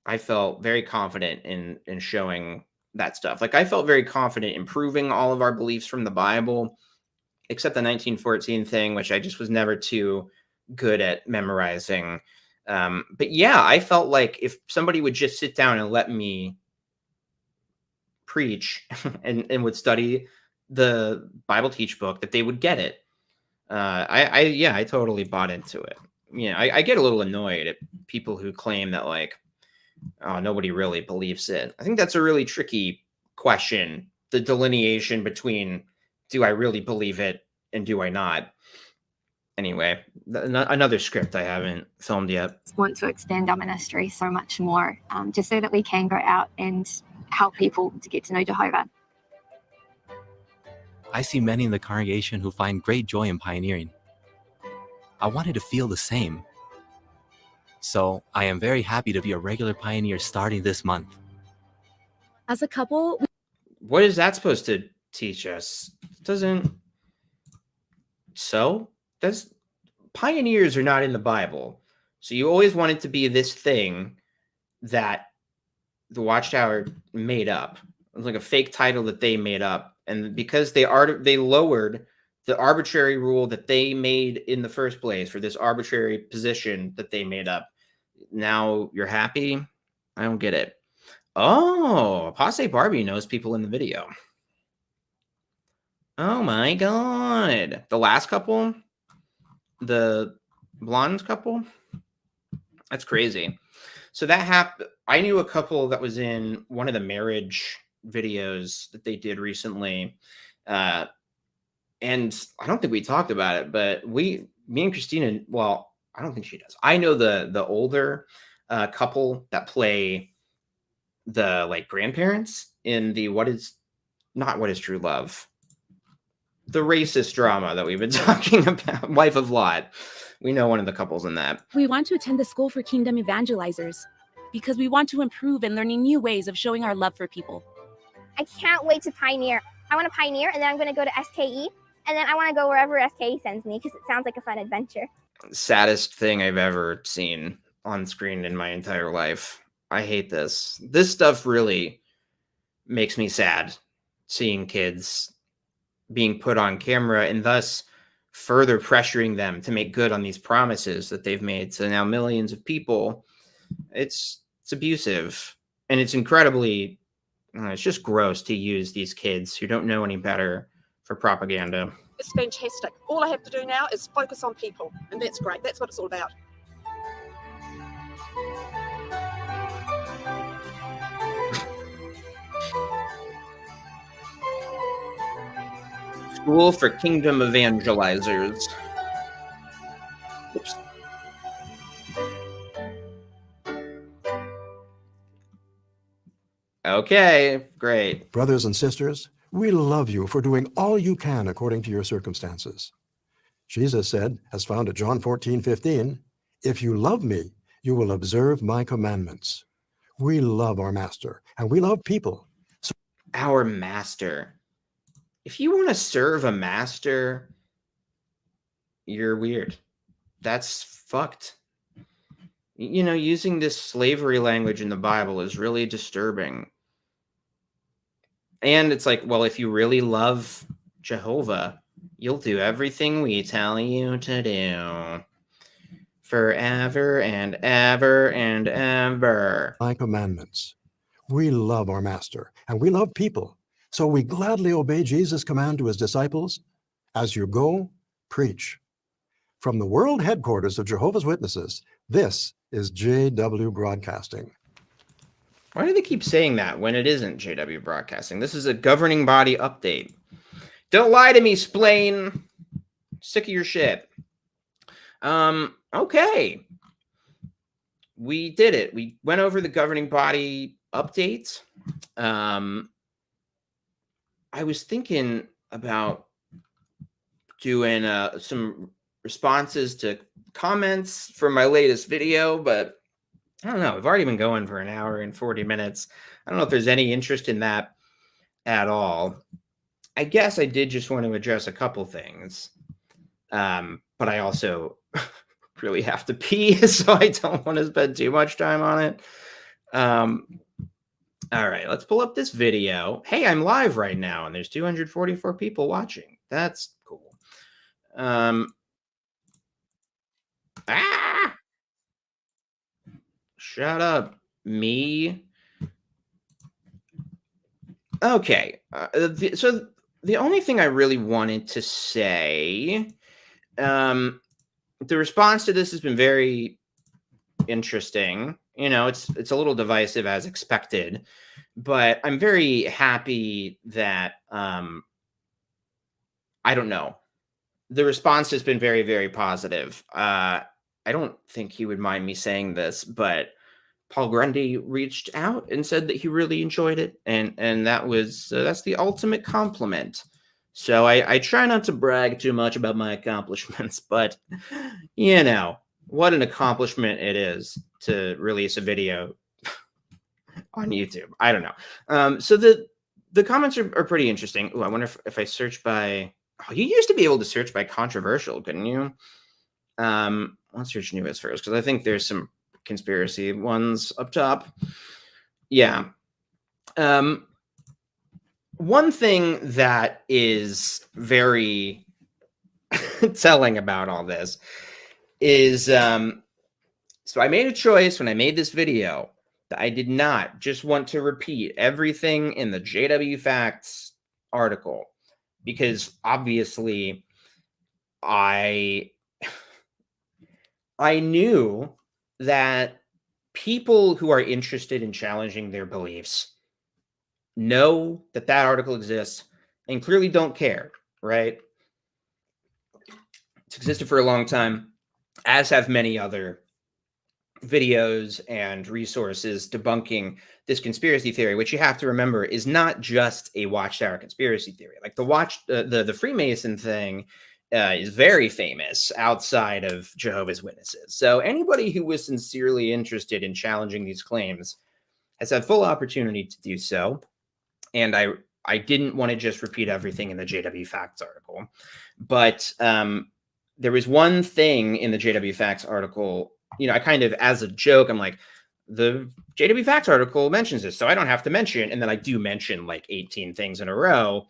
I felt very confident in showing that stuff. Like, I felt very confident in proving all of our beliefs from the Bible, except the 1914 thing, which I just was never too good at memorizing. But yeah, I felt like if somebody would just sit down and let me preach and would study the Bible Teach book, that they would get it. I totally bought into it. Yeah, I get a little annoyed at people who claim that, like, oh, nobody really believes it. I think that's a really tricky question, the delineation between do I really believe it and do I not? Anyway, another script I haven't filmed yet. Want to extend our ministry so much more, just so that we can go out and help people to get to know Jehovah. I see many in the congregation who find great joy in pioneering. I wanted to feel the same. So I am very happy to be a regular pioneer starting this month. As a couple, What is that supposed to teach us? It doesn't. So that's pioneers are not in the Bible. So you always want it to be this thing that the Watchtower made up. It was like a fake title that they made up. And because they lowered the arbitrary rule that they made in the first place for this arbitrary position that they made up, now you're happy? I don't get it. Oh, Apostate Barbie knows people in the video. Oh my God. The last couple? The blonde couple? That's crazy. So that happened. I knew a couple that was in one of the marriage videos that they did recently. And I don't think we talked about it, but me and Christina, well, I don't think she does. I know the older couple that play the like grandparents in the What is True Love, the racist drama that we've been talking about, Wife of Lot. We know one of the couples in that. We want to attend the School for Kingdom Evangelizers because we want to improve in learning new ways of showing our love for people. I can't wait to pioneer. I want to pioneer, and then I'm going to go to SKE, and then I want to go wherever SKE sends me because it sounds like a fun adventure. Saddest thing I've ever seen on screen in my entire life. I hate this. This stuff really makes me sad, seeing kids being put on camera and thus further pressuring them to make good on these promises that they've made to now millions of people. It's abusive, and it's incredibly it's just gross to use these kids who don't know any better for propaganda. It's fantastic. All I have to do now is focus on people, and that's great. That's what it's all about. School for Kingdom Evangelizers. Oops. Okay, great. Brothers and sisters, we love you for doing all you can according to your circumstances. Jesus said, as found at John 14:15, if you love me, you will observe my commandments. We love our master, and we love people. So our master. If you want to serve a master, you're weird. That's fucked. You know, using this slavery language in the Bible is really disturbing. And it's like, well, if you really love Jehovah, You'll do everything we tell you to do. Forever and ever and ever. My commandments. We love our master and we love people. So we gladly obey Jesus' command to his disciples. As you go, preach. From the world headquarters of Jehovah's Witnesses, this is JW Broadcasting. Why do they keep saying that when it isn't JW Broadcasting? This is a governing body update. Don't lie to me, Splane. Sick of your shit. Okay. We did it. We went over the governing body updates. I was thinking about doing some responses to comments from my latest video, but I don't know. We've already been going for an hour and 40 minutes. I don't know if there's any interest in that at all. I guess I did just want to address a couple things, but I also really have to pee, so I don't want to spend too much time on it. All right, let's pull up this video. Hey, I'm live right now, and there's 244 people watching. That's cool. Shut up, me. Okay, so the only thing I really wanted to say, the response to this has been very interesting. You know, it's a little divisive as expected, but I'm very happy that I don't know. The response has been very, very positive. I don't think he would mind me saying this, but Paul Grundy reached out and said that he really enjoyed it, and that was that's the ultimate compliment. So I try not to brag too much about my accomplishments, but you know what an accomplishment it is to release a video on YouTube. I don't know. So the comments are pretty interesting. Ooh, I wonder if I search by. Oh, you used to be able to search by controversial, couldn't you? Let's search newest first because I think there's some conspiracy ones up top. Yeah. One thing that is very telling about all this is so I made a choice when I made this video that I did not just want to repeat everything in the JW Facts article, because obviously I knew that people who are interested in challenging their beliefs know that that article exists and clearly don't care, right? It's existed for a long time, as have many other videos and resources debunking this conspiracy theory, which you have to remember is not just a Watchtower conspiracy theory. Like the Freemason thing is very famous outside of Jehovah's Witnesses. So anybody who was sincerely interested in challenging these claims has had full opportunity to do so. And I didn't want to just repeat everything in the JW Facts article, but there was one thing in the JW Facts article, you know, I kind of, as a joke, I'm like, the JW Facts article mentions this, so I don't have to mention. And then I do mention like 18 things in a row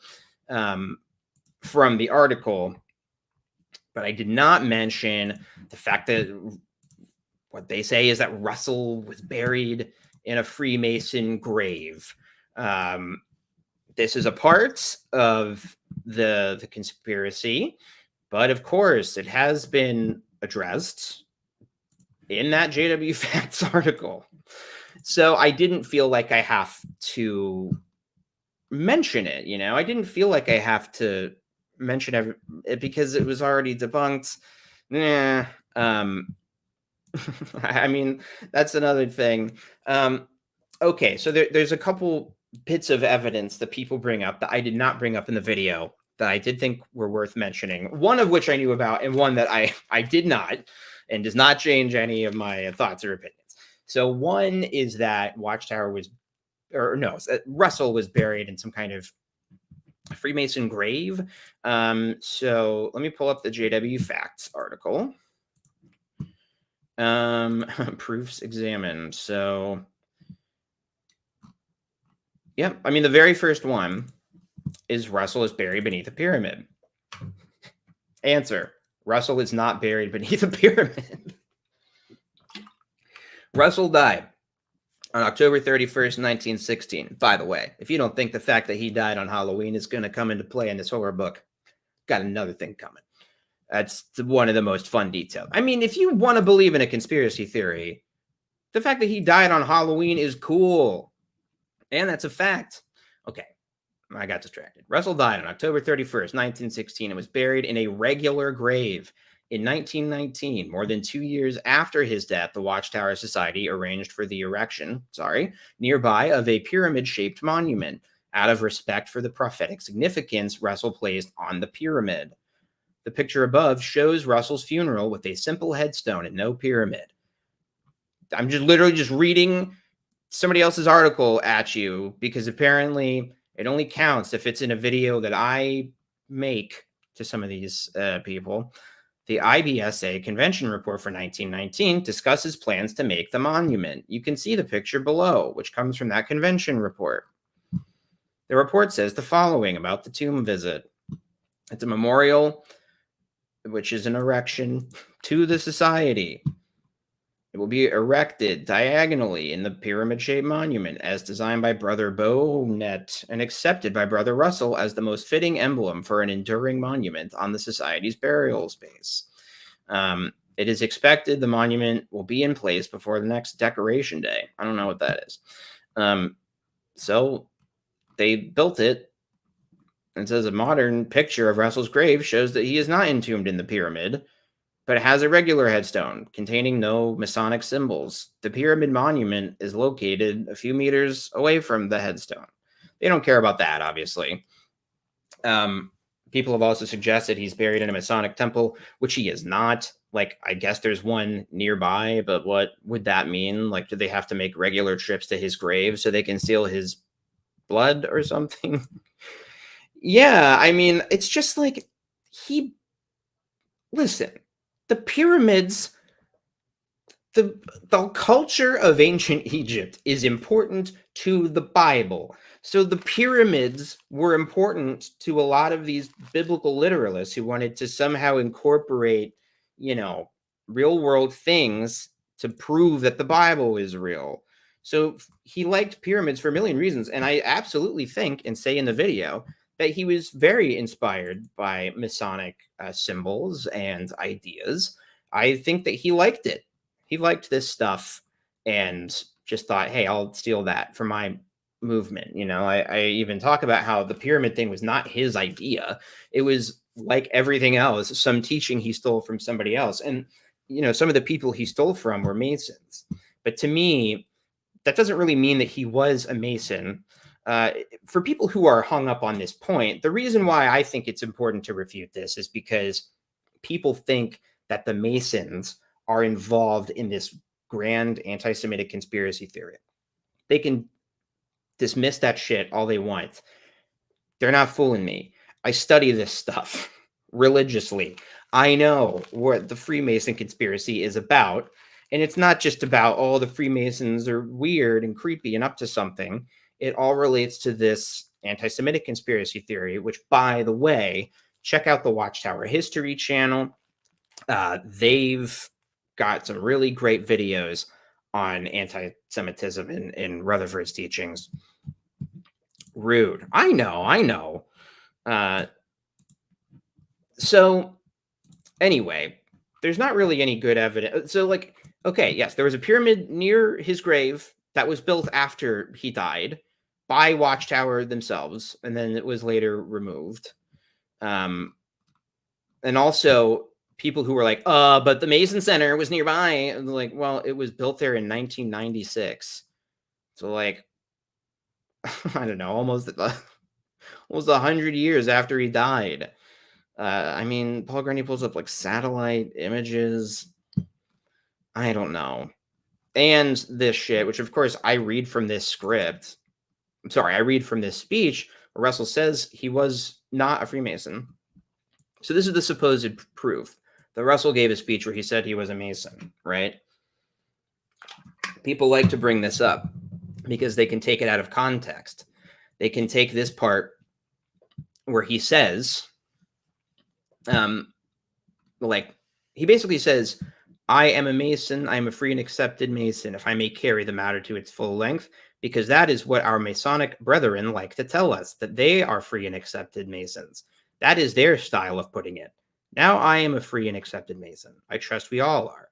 from the article, but I did not mention the fact that what they say is that Russell was buried in a Freemason grave. This is a part of the conspiracy, but of course it has been addressed in that JW Facts article. So I didn't feel like I have to mention it, you know? I didn't feel like I have to mention it because it was already debunked. I mean, that's another thing. Okay, so there's a couple bits of evidence that people bring up that I did not bring up in the video that I did think were worth mentioning. One of which I knew about, and one that I did not, and does not change any of my thoughts or opinions. So one is that Watchtower was, or no, Russell was buried in some kind of Freemason grave. So let me pull up the JW Facts article. Proofs examined. So, yeah, I mean, the very first one is Russell is buried beneath a pyramid. Answer: Russell is not buried beneath a pyramid. Russell died on October 31st, 1916. By the way, if you don't think the fact that he died on Halloween is going to come into play in this horror book, got another thing coming. That's one of the most fun details. I mean, if you want to believe in a conspiracy theory, the fact that he died on Halloween is cool. And that's a fact. Okay, I got distracted. Russell died on October 31st, 1916, and was buried in a regular grave. In 1919, more than 2 years after his death, the Watchtower Society arranged for the erection, nearby of a pyramid-shaped monument, out of respect for the prophetic significance Russell placed on the pyramid. The picture above shows Russell's funeral with a simple headstone and no pyramid. I'm just literally just reading somebody else's article at you because apparently it only counts if it's in a video that I make to some of these people. The IBSA convention report for 1919 discusses plans to make the monument. You can see the picture below, which comes from that convention report. The report says the following about the tomb visit. It's a memorial, which is an erection to the society. It will be erected diagonally in the pyramid-shaped monument as designed by Brother Bonet and accepted by Brother Russell as the most fitting emblem for an enduring monument on the Society's burial space. It is expected the monument will be in place before the next decoration day. I don't know what that is. So they built it. It says a modern picture of Russell's grave shows that he is not entombed in the pyramid, but it has a regular headstone containing no Masonic symbols. The pyramid monument is located a few meters away from the headstone. They don't care about that, obviously. People have also suggested he's buried in a Masonic temple, which he is not. Like, I guess there's one nearby, but what would that mean? Like, do they have to make regular trips to his grave so they can steal his blood or something? Yeah, I mean, it's just like listen, the pyramids, the culture of ancient Egypt is important to the Bible. So the pyramids were important to a lot of these biblical literalists who wanted to somehow incorporate, real world things to prove that the Bible is real. So he liked pyramids for a million reasons. And I absolutely think and say in the video that he was very inspired by Masonic symbols and ideas. I think that he liked it. He liked this stuff and just thought, hey, I'll steal that for my movement. I even talk about how the pyramid thing was not his idea. It was like everything else, some teaching he stole from somebody else. And, some of the people he stole from were Masons. But to me, that doesn't really mean that he was a Mason. For people who are hung up on this point, the reason why I think it's important to refute this is because people think that the Masons are involved in this grand anti-Semitic conspiracy theory. They can dismiss that shit all they want. They're not fooling me. I study this stuff religiously. I know what the Freemason conspiracy is about. And it's not just about, the Freemasons are weird and creepy and up to something. It all relates to this anti-Semitic conspiracy theory, which, by the way, check out the Watchtower History channel. They've got some really great videos on anti-Semitism in Rutherford's teachings. Rude. I know. So anyway, there's not really any good evidence. So okay, yes, there was a pyramid near his grave that was built after he died by Watchtower themselves, and then it was later removed. And also people who were like, but the Mason Center was nearby. And like, well, it was built there in 1996. So I don't know, almost 100 years after he died. Paul Gurney pulls up satellite images. I don't know. And this shit, which of course I read from this script. I read from this speech where Russell says he was not a Freemason. So this is the supposed proof that Russell gave a speech where he said he was a Mason, right? People like to bring this up because they can take it out of context. They can take this part where he says, like, he basically says, I am a Mason. I am a free and accepted Mason, if I may carry the matter to its full length, because that is what our Masonic brethren like to tell us, that they are free and accepted Masons. That is their style of putting it. Now I am a free and accepted Mason. I trust we all are,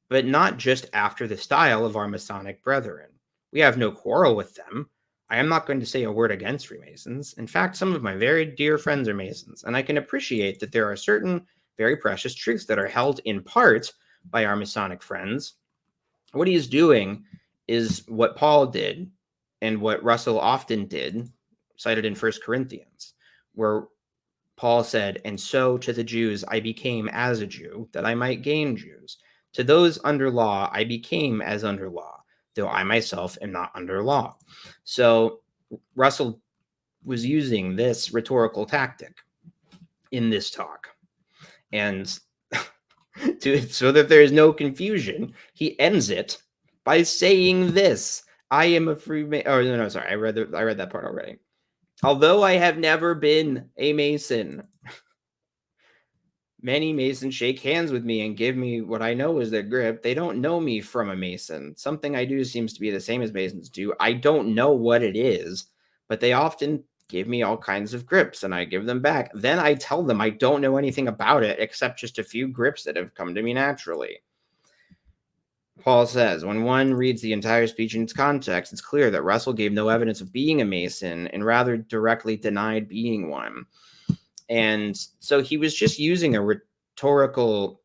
but not just after the style of our Masonic brethren. We have no quarrel with them. I am not going to say a word against Freemasons. In fact, some of my very dear friends are Masons, and I can appreciate that there are certain very precious truths that are held in part by our Masonic friends. What he is doing is what Paul did and what Russell often did, cited in 1 Corinthians, where Paul said, and so to the Jews I became as a Jew, that I might gain Jews. To those under law I became as under law, though I myself am not under law. So Russell was using this rhetorical tactic in this talk. And so that there is no confusion, he ends it by saying this: I am a Freemason. Oh, no, sorry. I read that part already. Although I have never been a Mason, many Masons shake hands with me and give me what I know is their grip. They don't know me from a Mason. Something I do seems to be the same as Masons do. I don't know what it is, but they often give me all kinds of grips and I give them back. Then I tell them I don't know anything about it except just a few grips that have come to me naturally. Paul says, when one reads the entire speech in its context, it's clear that Russell gave no evidence of being a Mason and rather directly denied being one. And so he was just using a rhetorical,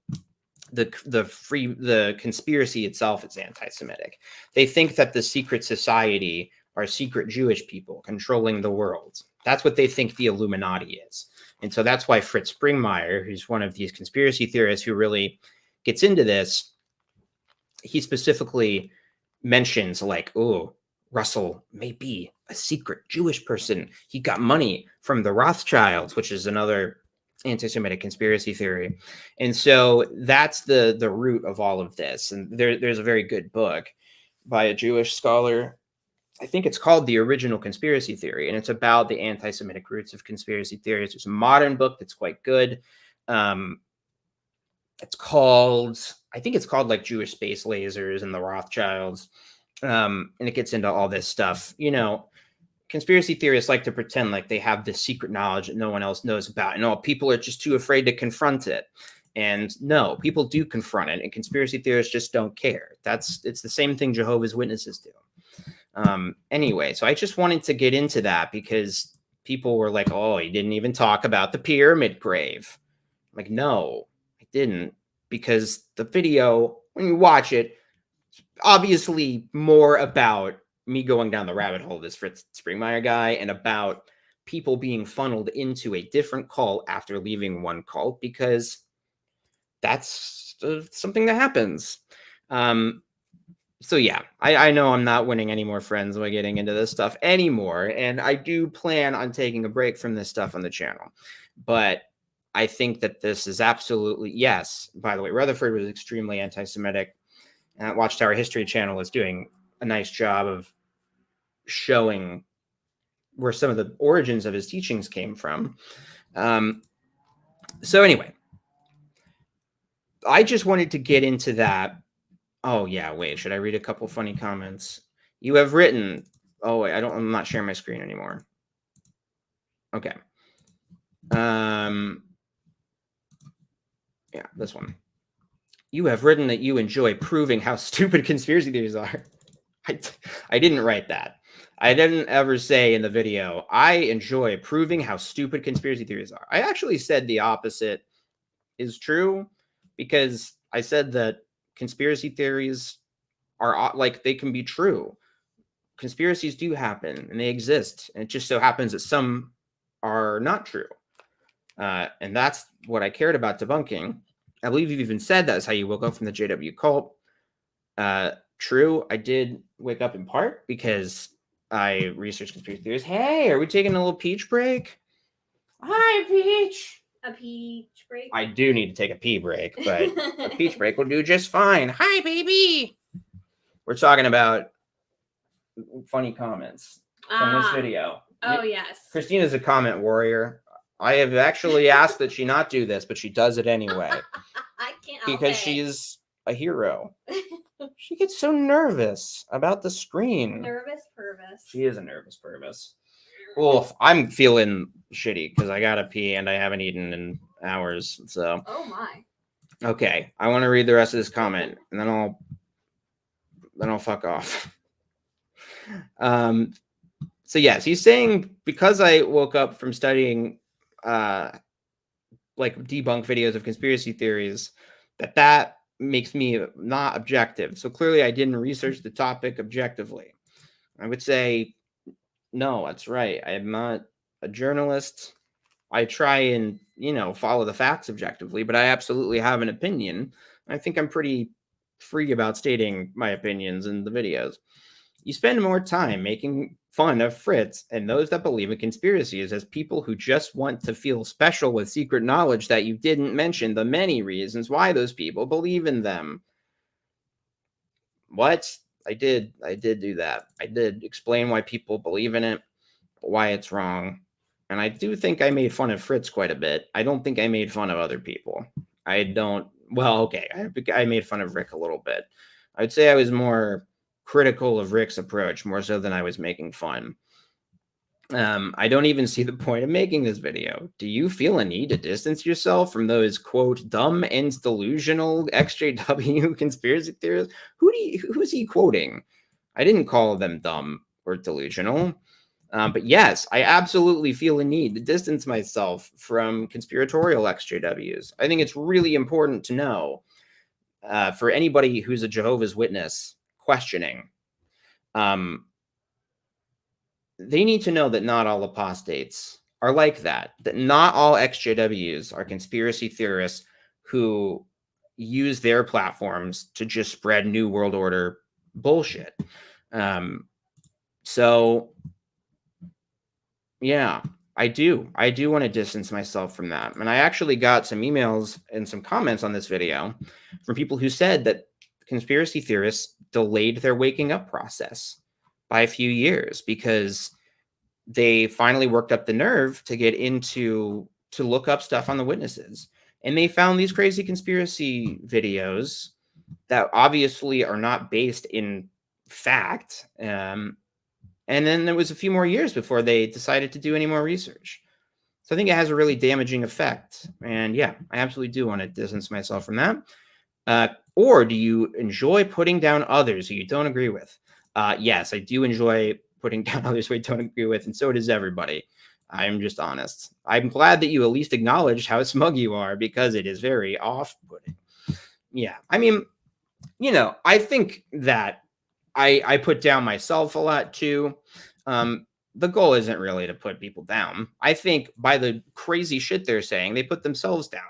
the conspiracy itself is anti-Semitic. They think that the secret society are secret Jewish people controlling the world. That's what they think the Illuminati is. And so that's why Fritz Springmeier, who's one of these conspiracy theorists who really gets into this, he specifically mentions like, oh, Russell may be a secret Jewish person. He got money from the Rothschilds, which is another anti-Semitic conspiracy theory. And so that's the root of all of this. And there's a very good book by a Jewish scholar. I think it's called The Original Conspiracy Theory, and it's about the anti-Semitic roots of conspiracy theories. There's a modern book that's quite good. It's called, I think it's called like Jewish Space Lasers and the Rothschilds. And it gets into all this stuff. You know, conspiracy theorists like to pretend like they have this secret knowledge that no one else knows about. And all people are just too afraid to confront it. And no, people do confront it, and conspiracy theorists just don't care. It's the same thing Jehovah's Witnesses do. Anyway, so I just wanted to get into that because people were like, oh, he didn't even talk about the pyramid grave. I'm like, no, I didn't, because the video, when you watch it, obviously more about me going down the rabbit hole, this Fritz Springmeier guy, and about people being funneled into a different cult after leaving one cult, because that's something that happens. So yeah, I know I'm not winning any more friends by getting into this stuff anymore, and I do plan on taking a break from this stuff on the channel. But I think that this is absolutely, yes, by the way, Rutherford was extremely anti-Semitic, and that Watchtower History channel is doing a nice job of showing where some of the origins of his teachings came from. So anyway, I just wanted to get into that. Oh yeah, wait, should I read a couple funny comments? You have written, oh wait, I'm not sharing my screen anymore. Okay. Yeah, this one. You have written that you enjoy proving how stupid conspiracy theories are. I didn't write that. I didn't ever say in the video, I enjoy proving how stupid conspiracy theories are. I actually said the opposite is true, because I said that conspiracy theories are like, they can be true. Conspiracies do happen and they exist. And it just so happens that some are not true. And that's what I cared about debunking. I believe you've even said that's how you woke up from the JW cult. True, I did wake up in part because I researched conspiracy theories. Hey, are we taking a little peach break? Hi, Peach. A peach break? I do need to take a pee break, but a peach break will do just fine. Hi, baby. We're talking about funny comments from this video. Oh, yes. Christina's a comment warrior. I have actually asked that she not do this, but she does it anyway. I can't Because she's a hero. She gets so nervous about the screen. Nervous Purvis. She is a nervous Purvis. Well, I'm feeling shitty because I gotta pee and I haven't eaten in hours. So Oh my. okay, I want to read the rest of this comment and then I'll fuck off. So yes, he's saying because I woke up from studying like debunk videos of conspiracy theories, that makes me not objective. So clearly I didn't research the topic objectively. I would say, no, that's right. I am not a journalist. I try and, follow the facts objectively, but I absolutely have an opinion. I think I'm pretty free about stating my opinions in the videos. You spend more time making fun of Fritz and those that believe in conspiracies as people who just want to feel special with secret knowledge that you didn't mention the many reasons why those people believe in them. What? I did do that. I did explain why people believe in it, why it's wrong. And I do think I made fun of Fritz quite a bit. I don't think I made fun of other people. Okay, I made fun of Rick a little bit. I would say I was more critical of Rick's approach, more so than I was making fun. I don't even see the point of making this video. Do you feel a need to distance yourself from those, quote, dumb and delusional XJW conspiracy theorists? Who's he quoting? I didn't call them dumb or delusional. But yes, I absolutely feel a need to distance myself from conspiratorial XJWs. I think it's really important to know for anybody who's a Jehovah's Witness questioning. They need to know that not all apostates are like that not all XJWs are conspiracy theorists who use their platforms to just spread New World Order bullshit. So yeah, I do want to distance myself from that. And I actually got some emails and some comments on this video from people who said that conspiracy theorists delayed their waking up process by a few years because they finally worked up the nerve to get into to look up stuff on the witnesses. And they found these crazy conspiracy videos that obviously are not based in fact. And then there was a few more years before they decided to do any more research. So I think it has a really damaging effect. And yeah, I absolutely do want to distance myself from that. Or do you enjoy putting down others who you don't agree with? Yes, I do enjoy putting down others who I don't agree with, and so does everybody. I'm just honest. I'm glad that you at least acknowledged how smug you are because it is very off-putting. Yeah, I mean, I think that I put down myself a lot too. The goal isn't really to put people down. I think by the crazy shit they're saying, they put themselves down,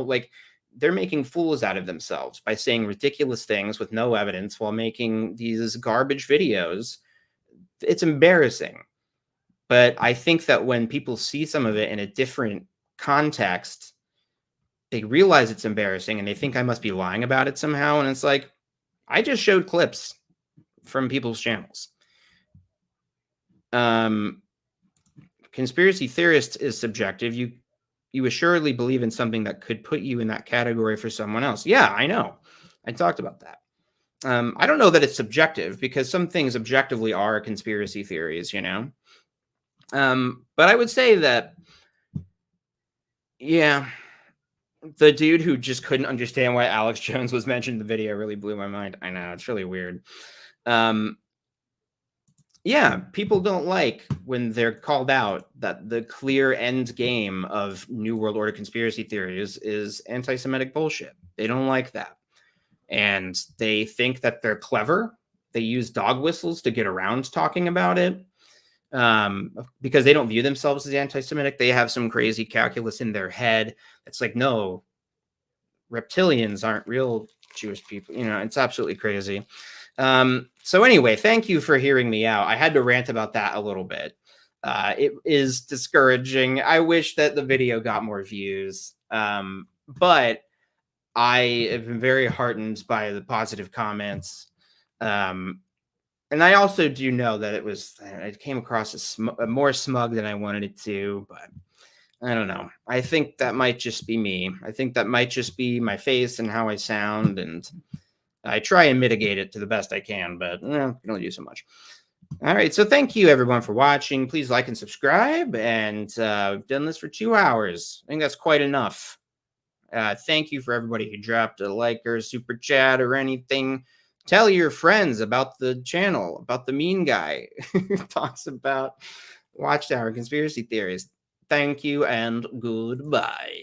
like they're making fools out of themselves by saying ridiculous things with no evidence while making these garbage videos. It's embarrassing. But I think that when people see some of it in a different context, they realize it's embarrassing and they think I must be lying about it somehow. And it's like, I just showed clips from people's channels. Conspiracy theorist is subjective. You assuredly believe in something that could put you in that category for someone else. Yeah, I know. I talked about that. I don't know that it's subjective because some things objectively are conspiracy theories, But I would say that, yeah, the dude who just couldn't understand why Alex Jones was mentioned in the video really blew my mind. I know, it's really weird. Yeah, people don't like when they're called out that the clear end game of New World Order conspiracy theories is anti-Semitic bullshit. They don't like that. And they think that they're clever. They use dog whistles to get around talking about it because they don't view themselves as anti-Semitic. They have some crazy calculus in their head. It's like, no, reptilians aren't real Jewish people. It's absolutely crazy. So anyway, thank you for hearing me out. I had to rant about that a little bit. It is discouraging. I wish that the video got more views. But I have been very heartened by the positive comments. And I also do know that it came across as more smug than I wanted it to, but I don't know. I think that might just be me. I think that might just be my face and how I sound, and I try and mitigate it to the best I can, but I can only do so much. All right, so thank you everyone for watching. Please like and subscribe, and we've done this for 2 hours. I think that's quite enough. Thank you for everybody who dropped a like or a super chat or anything. Tell your friends about the channel, about the mean guy who talks about Watchtower conspiracy theories. Thank you and goodbye.